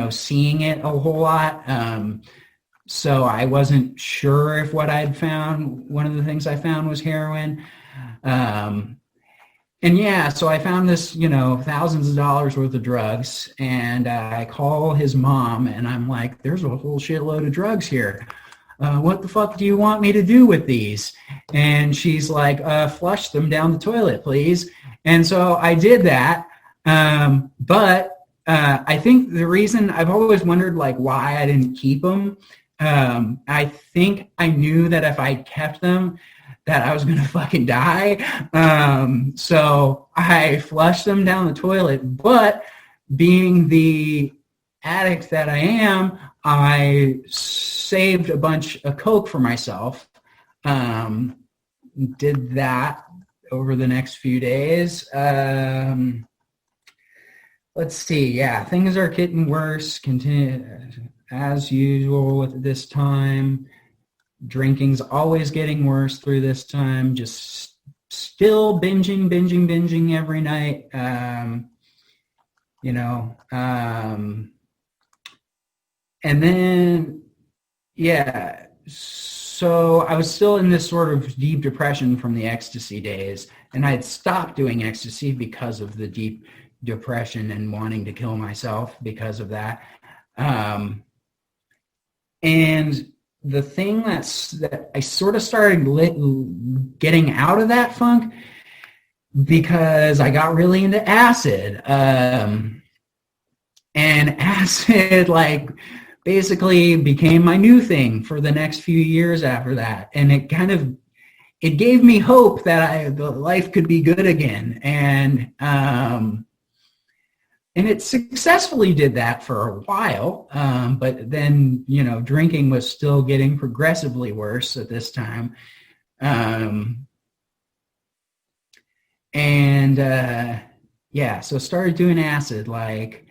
seeing it a whole lot. So I wasn't sure if what I'd found, one of the things I found was heroin. And yeah, so I found this, thousands of dollars worth of drugs, and I call his mom, and I'm like, there's a whole shitload of drugs here. What the fuck do you want me to do with these? And she's like, flush them down the toilet, please. And so I did that. But I think the reason I've always wondered, like, why I didn't keep them, I think I knew that if I kept them, that I was going to fucking die. So I flushed them down the toilet. But being the addict that I am, I saved a bunch of coke for myself. Did that over the next few days. Let's see. Yeah, things are getting worse. Continue as usual with this time. Drinking's always getting worse through this time. Just still binging every night. And then, yeah, so I was still in this sort of deep depression from the ecstasy days, and I had stopped doing ecstasy because of the deep depression and wanting to kill myself because of that. And the thing that I sort of started getting out of that funk because I got really into acid. And acid, like, basically became my new thing for the next few years after that. And it gave me hope that life could be good again. And it successfully did that for a while. But then, drinking was still getting progressively worse at this time. So started doing acid. Like,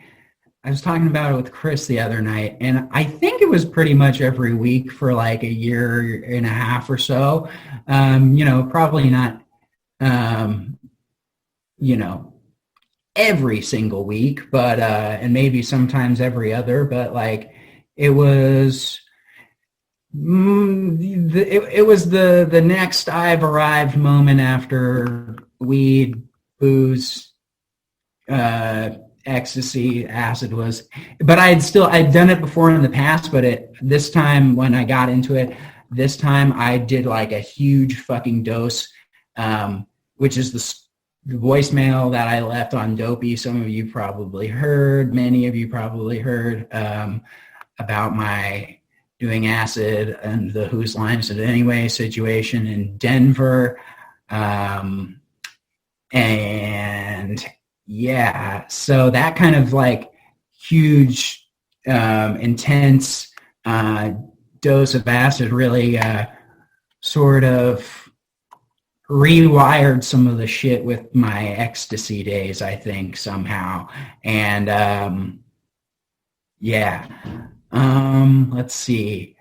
I was talking about it with Chris the other night, and I think it was pretty much every week for like a year and a half or so. Probably not, every single week, but and maybe sometimes every other, but like it was the next I've arrived moment after weed, booze, ecstasy, acid was. But I'd done it before in the past, but this time when I got into it, this time I did like a huge fucking dose, which is the voicemail that I left on Dopey. Some of you probably heard, many of you probably heard about my doing acid and the Whose Lines It Anyway situation in Denver. And yeah, so that kind of like huge, intense dose of acid really sort of rewired some of the shit with my ecstasy days, I think, somehow. And let's see.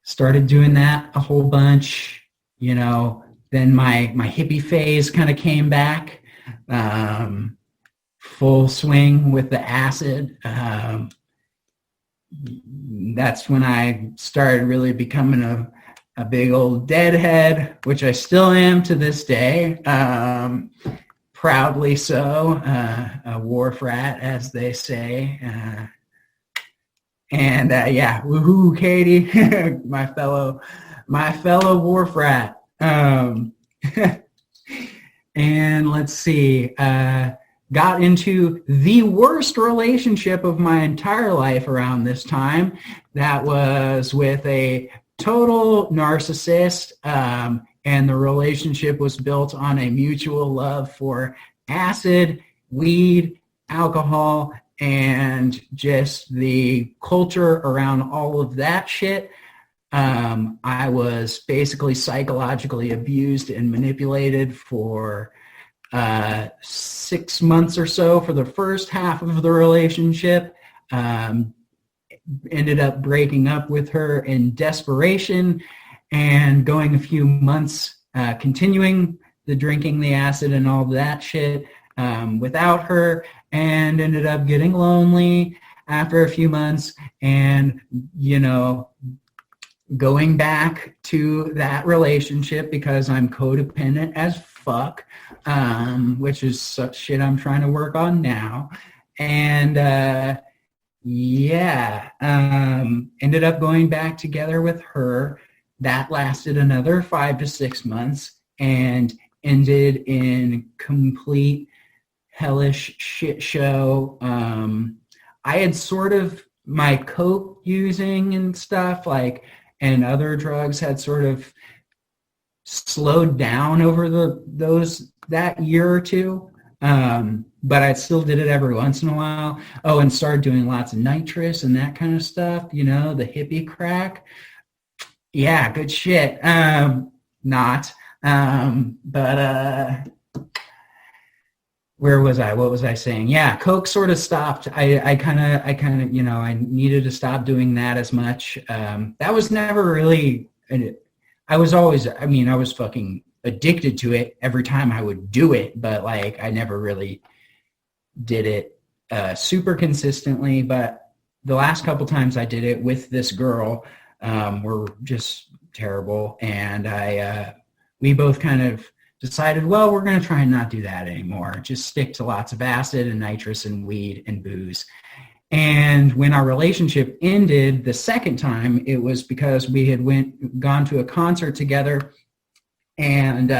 Started doing that a whole bunch, then my hippie phase kind of came back, full swing with the acid. That's when I started really becoming a big old deadhead, which I still am to this day, proudly so, a wharf rat, as they say. Woohoo, Katie, my fellow wharf rat. And let's see, got into the worst relationship of my entire life around this time. That was with a total narcissist, and the relationship was built on a mutual love for acid, weed, alcohol, and just the culture around all of that shit. I was basically psychologically abused and manipulated for 6 months or so for the first half of the relationship. Ended up breaking up with her in desperation and going a few months continuing the drinking, the acid, and all that shit without her, and ended up getting lonely after a few months and, going back to that relationship because I'm codependent as fuck, which is such shit I'm trying to work on now. And ended up going back together with her. That lasted another 5 to 6 months and ended in complete hellish shit show. I had sort of my coke using and stuff and other drugs had sort of slowed down over that year or two. But I still did it every once in a while. Oh, and started doing lots of nitrous and that kind of stuff, the hippie crack. Yeah, good shit. Not. But where was I? What was I saying? Yeah, coke sort of stopped. I kind of, I needed to stop doing that as much. That was never really, I was fucking addicted to it every time I would do it, but I never really did it super consistently. But the last couple times I did it with this girl were just terrible, and we both kind of decided, well, we're going to try and not do that anymore. Just stick to lots of acid and nitrous and weed and booze. And when our relationship ended the second time, it was because we had gone to a concert together, and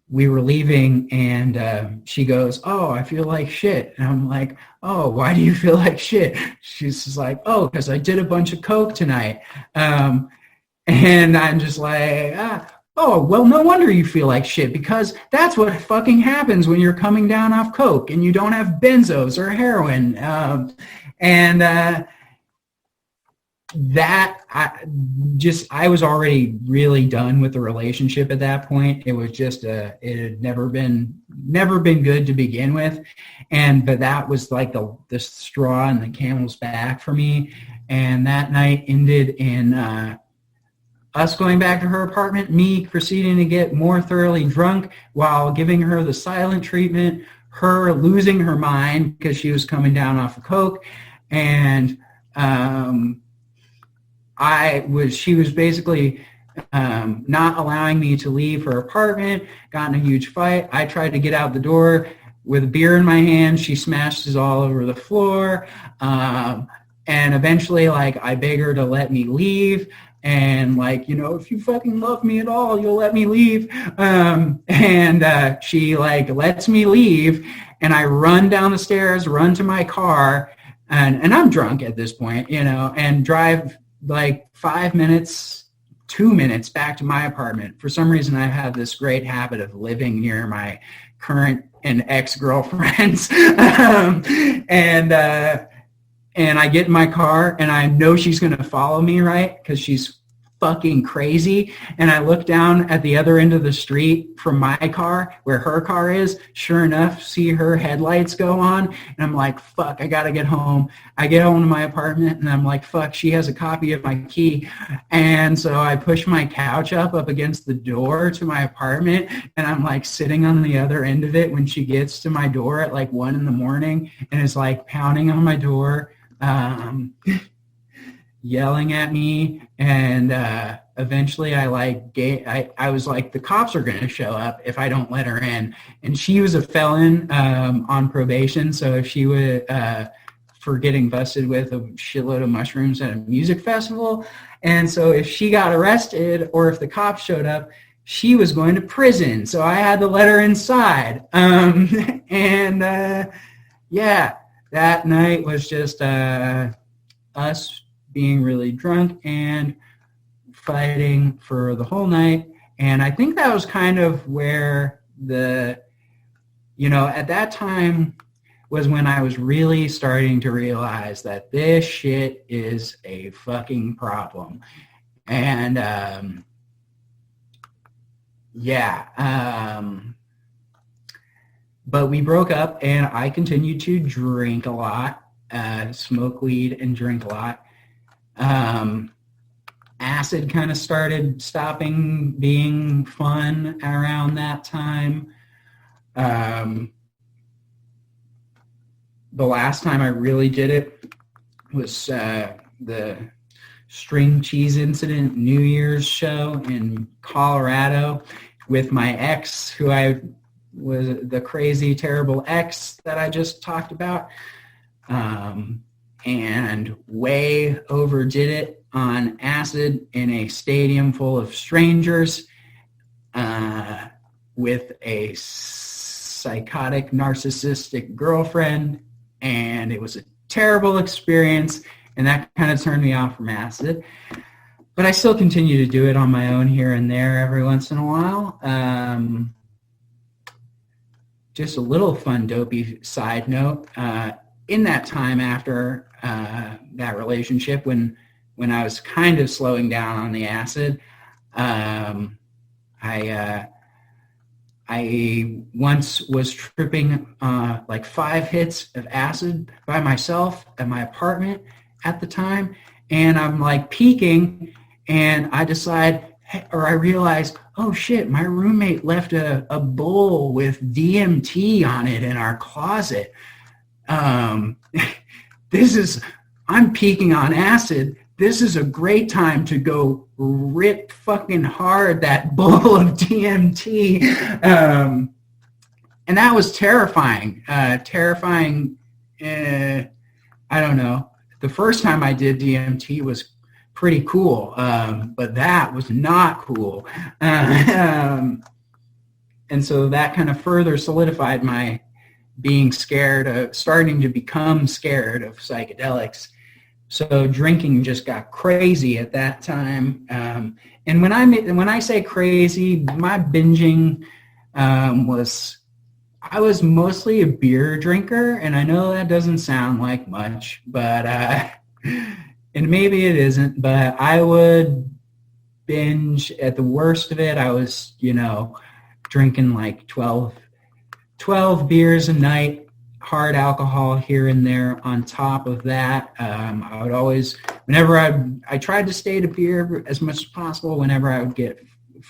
we were leaving, and she goes, "Oh, I feel like shit." And I'm like, "Oh, why do you feel like shit?" She's just like, "Oh, because I did a bunch of coke tonight." And I'm just like, "Oh, well, no wonder you feel like shit, because that's what fucking happens when you're coming down off coke and you don't have benzos or heroin." I was already really done with the relationship at that point. It was just it had never been good to begin with, but that was like the straw and the camel's back for me. And that night ended in us going back to her apartment, me proceeding to get more thoroughly drunk while giving her the silent treatment, her losing her mind because she was coming down off of coke, and she was basically not allowing me to leave her apartment, got in a huge fight. I tried to get out the door with a beer in my hand. She smashed it all over the floor. And eventually, I beg her to let me leave. And if you fucking love me at all, you'll let me leave. She lets me leave, and I run down the stairs, run to my car, and I'm drunk at this point, and drive 5 minutes, 2 minutes back to my apartment. For some reason, I have this great habit of living near my current and ex-girlfriends. And I get in my car, and I know she's going to follow me, right? Because she's fucking crazy. And I look down at the other end of the street from my car, where her car is. Sure enough, see her headlights go on. And I'm like, fuck, I got to get home. I get home to my apartment, and I'm like, fuck, she has a copy of my key. And so I push my couch up against the door to my apartment, and I'm sitting on the other end of it when she gets to my door at 1 in the morning and is pounding on my door, yelling at me, and eventually I was like, the cops are going to show up if I don't let her in. And she was a felon on probation, so if she would for getting busted with a shitload of mushrooms at a music festival, and so if she got arrested or if the cops showed up, she was going to prison. So I had to let her inside. That night was just us being really drunk and fighting for the whole night. And I think that was kind of where at that time, was when I was really starting to realize that this shit is a fucking problem. And but we broke up, and I continued to drink a lot, smoke weed and drink a lot. Acid kind of started stopping being fun around that time. The last time I really did it was the string cheese incident New Year's show in Colorado with my ex, who I was the crazy, terrible ex that I just talked about, and way overdid it on acid in a stadium full of strangers with a psychotic, narcissistic girlfriend, and it was a terrible experience, and that kind of turned me off from acid. But I still continue to do it on my own here and there every once in a while. Just a little fun, dopey side note. In that time after that relationship, when I was kind of slowing down on the acid, I once was tripping like 5 hits of acid by myself at my apartment at the time, and I'm like peaking, and I realize, oh shit, my roommate left a bowl with DMT on it in our closet. I'm peaking on acid. This is a great time to go rip fucking hard that bowl of DMT. And that was terrifying. I don't know. The first time I did DMT was pretty cool, but that was not cool. And so that kind of further solidified my starting to become scared of psychedelics. So drinking just got crazy at that time. And when I say crazy, my binging I was mostly a beer drinker, and I know that doesn't sound like much, but and maybe it isn't, but I would binge. At the worst of it, I was, drinking like 12 beers a night, hard alcohol here and there on top of that. I would always, whenever I tried to stay to beer as much as possible, whenever I would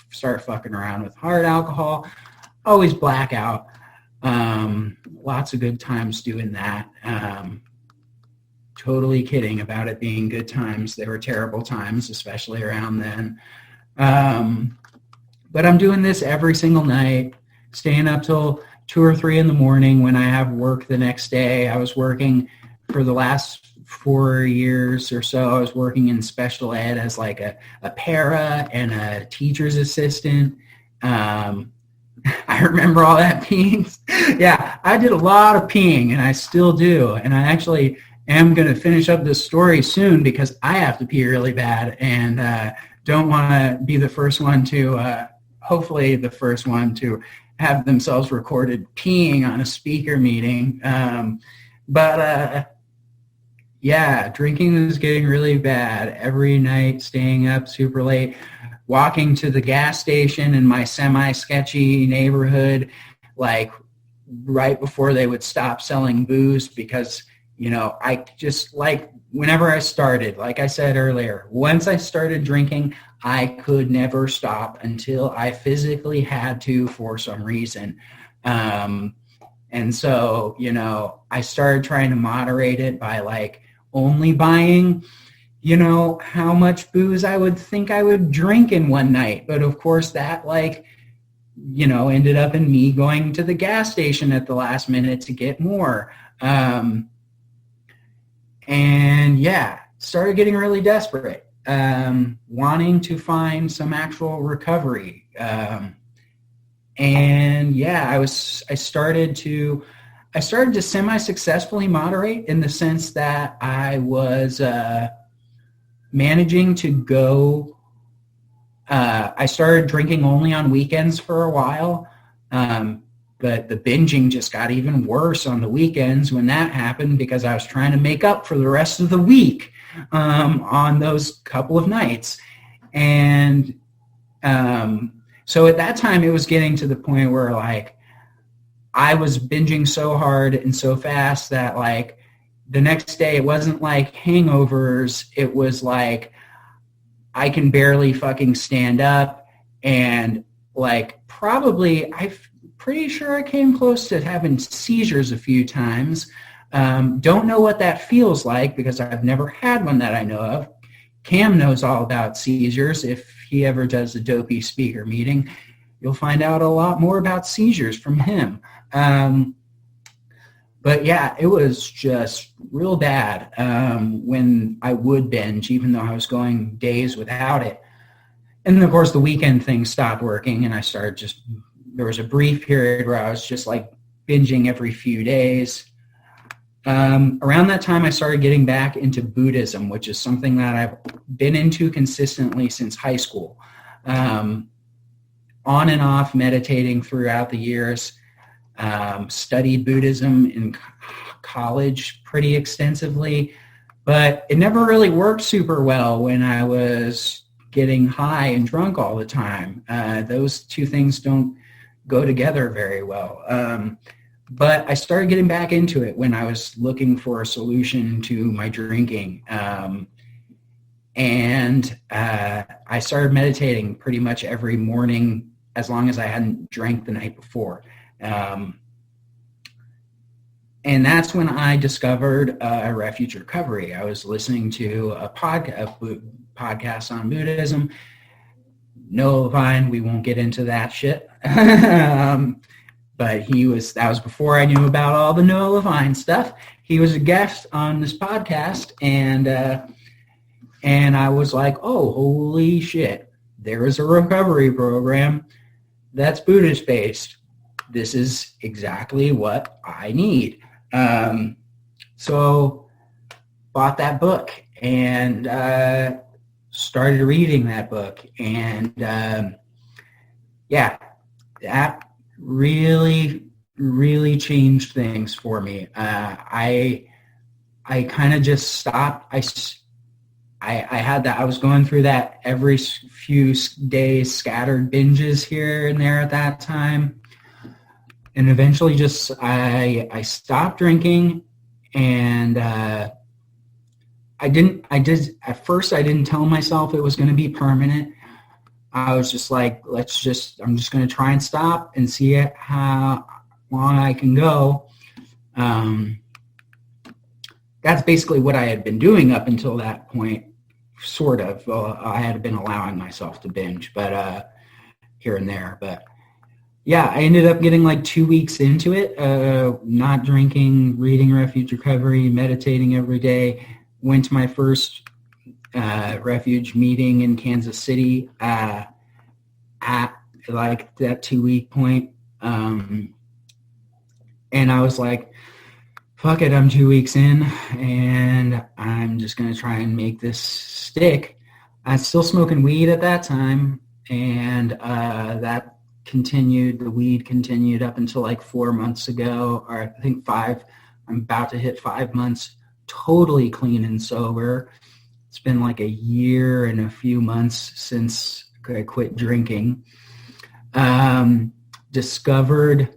start fucking around with hard alcohol, always blackout. Lots of good times doing that. Totally kidding about it being good times. They were terrible times, especially around then. But I'm doing this every single night, staying up till 2 or 3 in the morning when I have work the next day. I was working for the last 4 years or so. I was working in special ed as like a para and a teacher's assistant. I remember all that peeing. Yeah, I did a lot of peeing, and I still do. And I actually am going to finish up this story soon because I have to pee really bad, and don't want to be the first one to, hopefully the first one to have themselves recorded peeing on a speaker meeting. Yeah, drinking was getting really bad every night, staying up super late, walking to the gas station in my semi-sketchy neighborhood, like right before they would stop selling booze because, I just whenever I started, like I said earlier, once I started drinking, I could never stop until I physically had to for some reason. And so, I started trying to moderate it by only buying, how much booze I would think I would drink in one night. But of course that ended up in me going to the gas station at the last minute to get more. And yeah, started getting really desperate, wanting to find some actual recovery. And yeah, I started to semi-successfully moderate in the sense that I was managing to go. I started drinking only on weekends for a while. But the binging just got even worse on the weekends when that happened, because I was trying to make up for the rest of the week on those couple of nights. And so at that time, it was getting to the point where, like, I was binging so hard and so fast that, like, the next day, it wasn't like hangovers. It was like I can barely fucking stand up. And, like, probably, I'm pretty sure I came close to having seizures a few times. Don't know what that feels like, because I've never had one that I know of. Cam knows all about seizures. If he ever does a dopey speaker meeting, you'll find out a lot more about seizures from him. But yeah, it was just real bad when I would binge, even though I was going days without it. And then, of course, the weekend thing stopped working, and I started there was a brief period where I was just like binging every few days. Around that time, I started getting back into Buddhism, which is something that I've been into consistently since high school. On and off meditating throughout the years. Studied Buddhism in college pretty extensively, but it never really worked super well when I was getting high and drunk all the time. Those two things don't go together very well. But I started getting back into it when I was looking for a solution to my drinking. And I started meditating pretty much every morning as long as I hadn't drank the night before. And that's when I discovered Refuge Recovery. I was listening to a podcast on Buddhism. Noah Levine, we won't get into that shit. But that was before I knew about all the Noah Levine stuff. He was a guest on this podcast, and I was like, oh, holy shit, there is a recovery program that's Buddhist-based. This is exactly what I need. So bought that book and started reading that book. And that really, really changed things for me. I kind of just stopped. I had that. I was going through that every few days, scattered binges here and there at that time. And eventually I stopped drinking, and at first I didn't tell myself it was going to be permanent. I was just like, I'm just going to try and stop and see how long I can go. That's basically what I had been doing up until that point, sort of. Well, I had been allowing myself to binge, but here and there. But yeah, I ended up getting like 2 weeks into it, not drinking, reading Refuge Recovery, meditating every day. Went to my first Refuge meeting in Kansas City at like that 2 week point. And I was like, fuck it, I'm 2 weeks in, and I'm just going to try and make this stick. I was still smoking weed at that time, and that continued. The weed continued up until like 4 months ago, or I think 5. I'm about to hit 5 months totally clean and sober. It's been like a year and a few months since I quit drinking. Discovered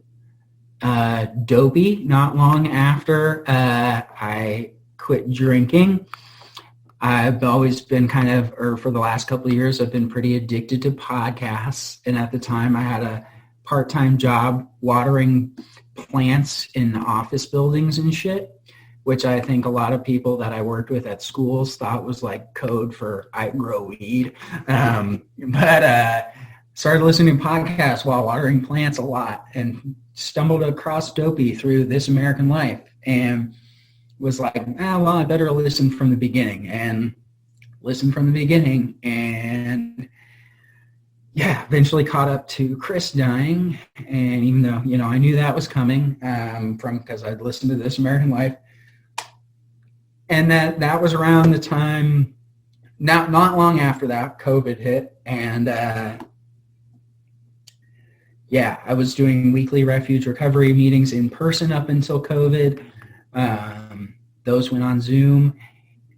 dopey not long after I quit drinking. I've always been for the last couple of years, I've been pretty addicted to podcasts. And at the time I had a part-time job watering plants in office buildings and shit, which I think a lot of people that I worked with at schools thought was like code for I grow weed. But started listening to podcasts while watering plants a lot, and stumbled across Dopey through This American Life, and was like, I better listen from the beginning, and yeah, eventually caught up to Chris dying. And even though, I knew that was coming because I'd listened to This American Life, and that was around the time, not long after that, COVID hit, and I was doing weekly refuge recovery meetings in person up until COVID. Those went on Zoom.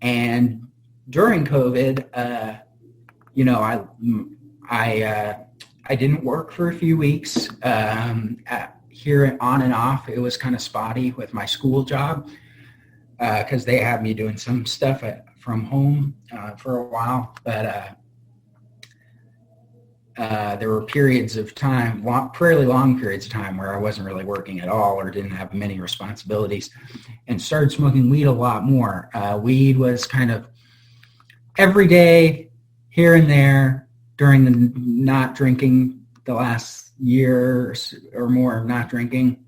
And during COVID, I didn't work for a few weeks. Here on and off, it was kind of spotty with my school job because they had me doing some stuff from home for a while. But there were periods of time, fairly long periods of time, where I wasn't really working at all or didn't have many responsibilities, and started smoking weed a lot more. Weed was kind of every day, here and there, during the not drinking, the last year or more of not drinking.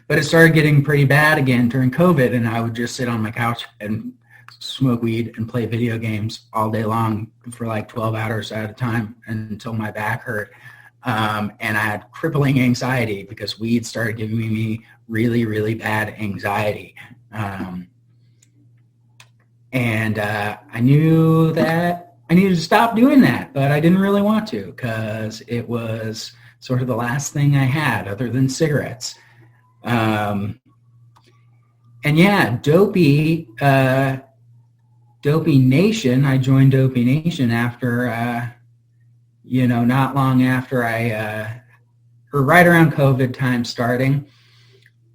But it started getting pretty bad again during COVID, and I would just sit on my couch and smoke weed and play video games all day long for like 12 hours at a time until my back hurt. And I had crippling anxiety because weed started giving me really, really bad anxiety. And I knew that I needed to stop doing that, but I didn't really want to because it was sort of the last thing I had other than cigarettes. And yeah, Dopey Nation, I joined Dopey Nation after, not long after or right around COVID time starting,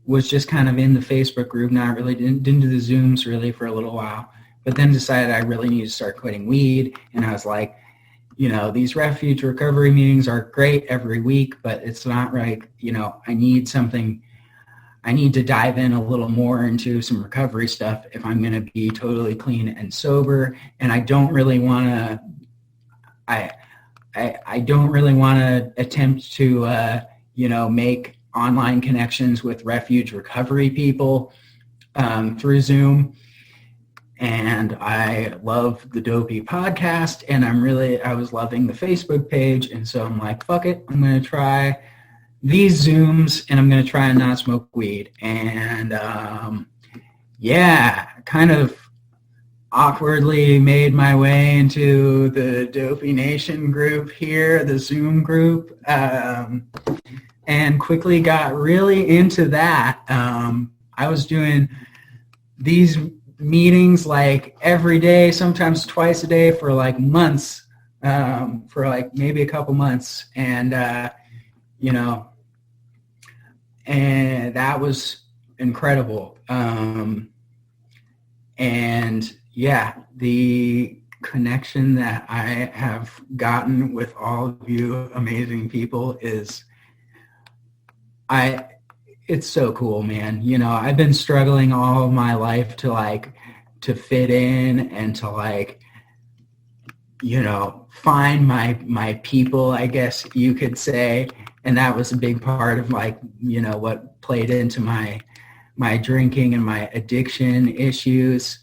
was just kind of in the Facebook group, not really, didn't do the Zooms really for a little while, but then decided I really need to start quitting weed. And I was like, these refuge recovery meetings are great every week, but it's not right. I need something. I need to dive in a little more into some recovery stuff if I'm going to be totally clean and sober. And I don't really want to, I don't really want to attempt to, make online connections with refuge recovery people through Zoom. And I love the Dopey podcast, and I was loving the Facebook page. And so I'm like, fuck it, I'm going to try these Zooms, and I'm going to try and not smoke weed. And kind of awkwardly made my way into the Dopey Nation group here, the Zoom group, and quickly got really into that. I was doing these meetings like every day, sometimes twice a day for like months, for like maybe a couple months. And, and that was incredible. And yeah, the connection that I have gotten with all of you amazing people is, it's so cool, man. I've been struggling all of my life to fit in and to find my people, I guess you could say. And that was a big part of what played into my drinking and my addiction issues.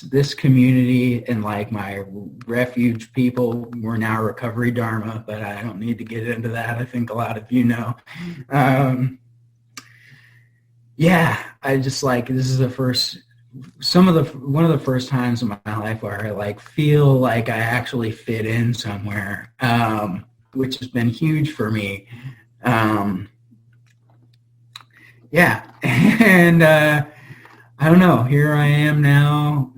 This community and my refuge people, we're now recovery dharma, but I don't need to get into that. I think a lot of you know. I just this is one of the first times in my life where I feel like I actually fit in somewhere, which has been huge for me. And I don't know, here I am now,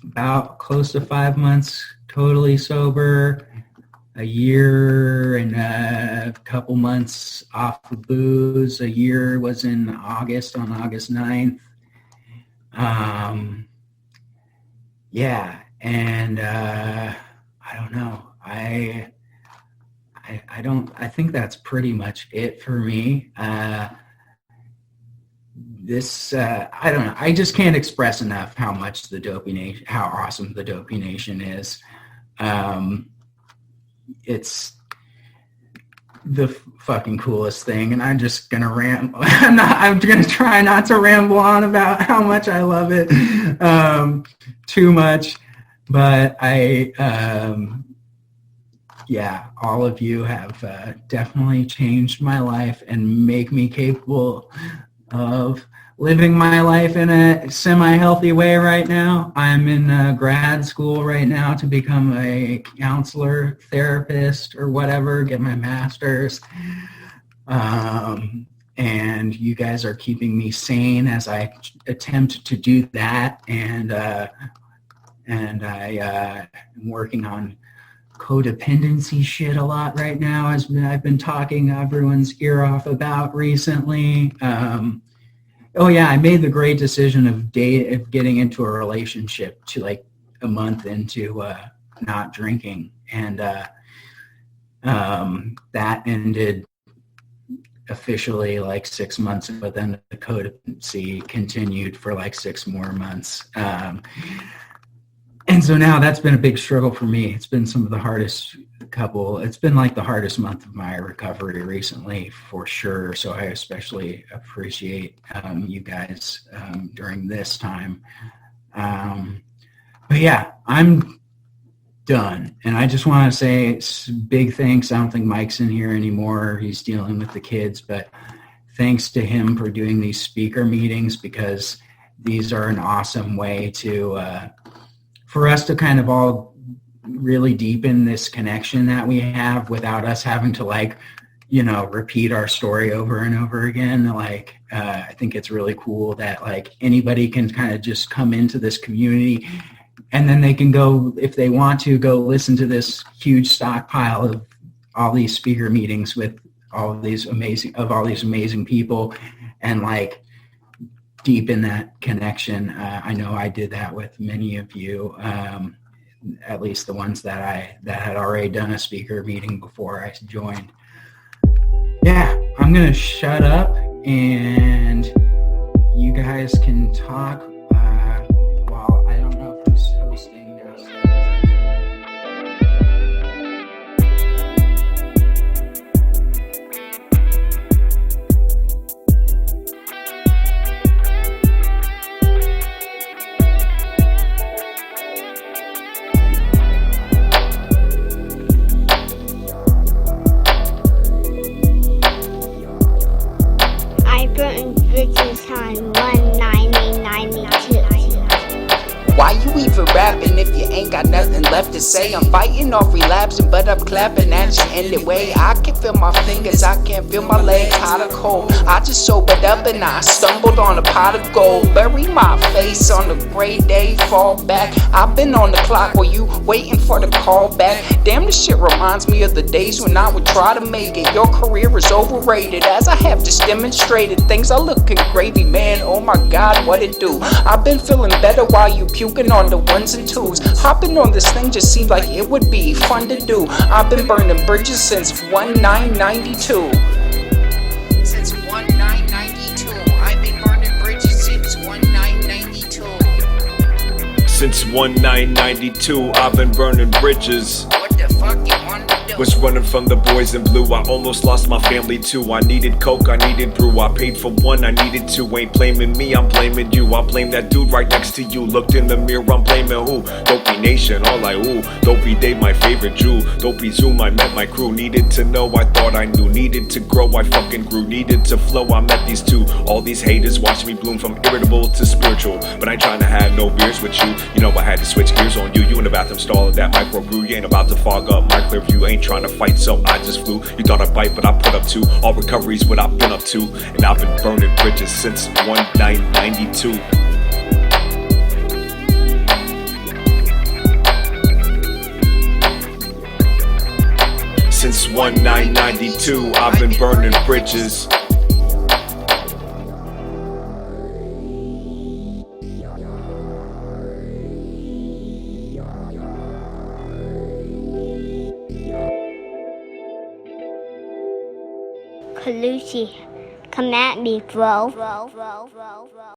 about close to 5 months totally sober, a year and a couple months off of booze. A year was in August, on August 9th. And I don't know. I think that's pretty much it for me. I don't know. I just can't express enough how much how awesome the Dopey Nation is. It's the fucking coolest thing, and I'm just gonna ramble. I'm gonna try not to ramble on about how much I love it too much, but all of you have definitely changed my life and make me capable of living my life in a semi-healthy way right now. I'm in grad school right now to become a counselor, therapist, or whatever, get my master's. And you guys are keeping me sane as I attempt to do that. And I am working on codependency shit a lot right now, as I've been talking everyone's ear off about recently. Oh yeah, I made the great decision of getting into a relationship to like a month into not drinking, and that ended officially like 6 months, but then the codependency continued for like 6 more months. And so now that's been a big struggle for me. It's been some of the hardest it's been like the hardest month of my recovery recently, for sure. So I especially appreciate you guys during this time. But yeah, I'm done. And I just want to say big thanks. I don't think Mike's in here anymore. He's dealing with the kids, but thanks to him for doing these speaker meetings, because these are an awesome way to, for us to kind of all really deepen this connection that we have without us having to like, you know, repeat our story over and over again. Like, I think it's really cool that like anybody can kind of just come into this community, and then they can go, if they want to, go listen to this huge stockpile of all these speaker meetings with all these amazing people, and like deepen that connection. I know I did that with many of you, at least the ones that had already done a speaker meeting before I joined. Yeah, I'm gonna shut up and you guys can talk. Well, I don't know who's hosting now. Why you even rapping if you ain't got nothing left to say? I'm fighting off relapsing, but I'm clapping at you anyway. I can feel my fingers, I can't feel my legs, hot or cold. I just sobered up and I stumbled on a pot of gold. Bury my face on a gray day, fall back. I've been on the clock while you waiting for the call back. Damn, this shit reminds me of the days when I would try to make it. Your career is overrated, as I have just demonstrated. Things are looking gravy, man, oh my God, what it do? I've been feeling better while you puking on the ones and twos. Hopping on this thing just seemed like it would be fun to do. I've been burning bridges since 1992. Since 1992. I've been burning bridges since 1992. Since 1992, I've been burning bridges. What the fuck you want to do? Was running from the boys in blue. I almost lost my family too. I needed coke, I needed brew. I paid for one, I needed two. Ain't blaming me, I'm blaming you. I blame that dude right next to you. Looked in the mirror, I'm blaming who? Dopey Nation, all like ooh. Dopey Dave, my favorite Jew. Dopey Zoom, I met my crew. Needed to know, I thought I knew. Needed to grow, I fucking grew. Needed to flow, I met these two. All these haters watch me bloom from irritable to spiritual. But I ain't trying to have no beers with you. You know I had to switch gears on you. You in the bathroom stall, that micro brew. You ain't about to fog up my clear view. Ain't trying to fight, so I just flew. You thought I'd bite, but I put up two. All recoveries what I've been up to. And I've been burning bridges since 1992. Since 1992, I've been burning bridges. Lucy, come at me, bro.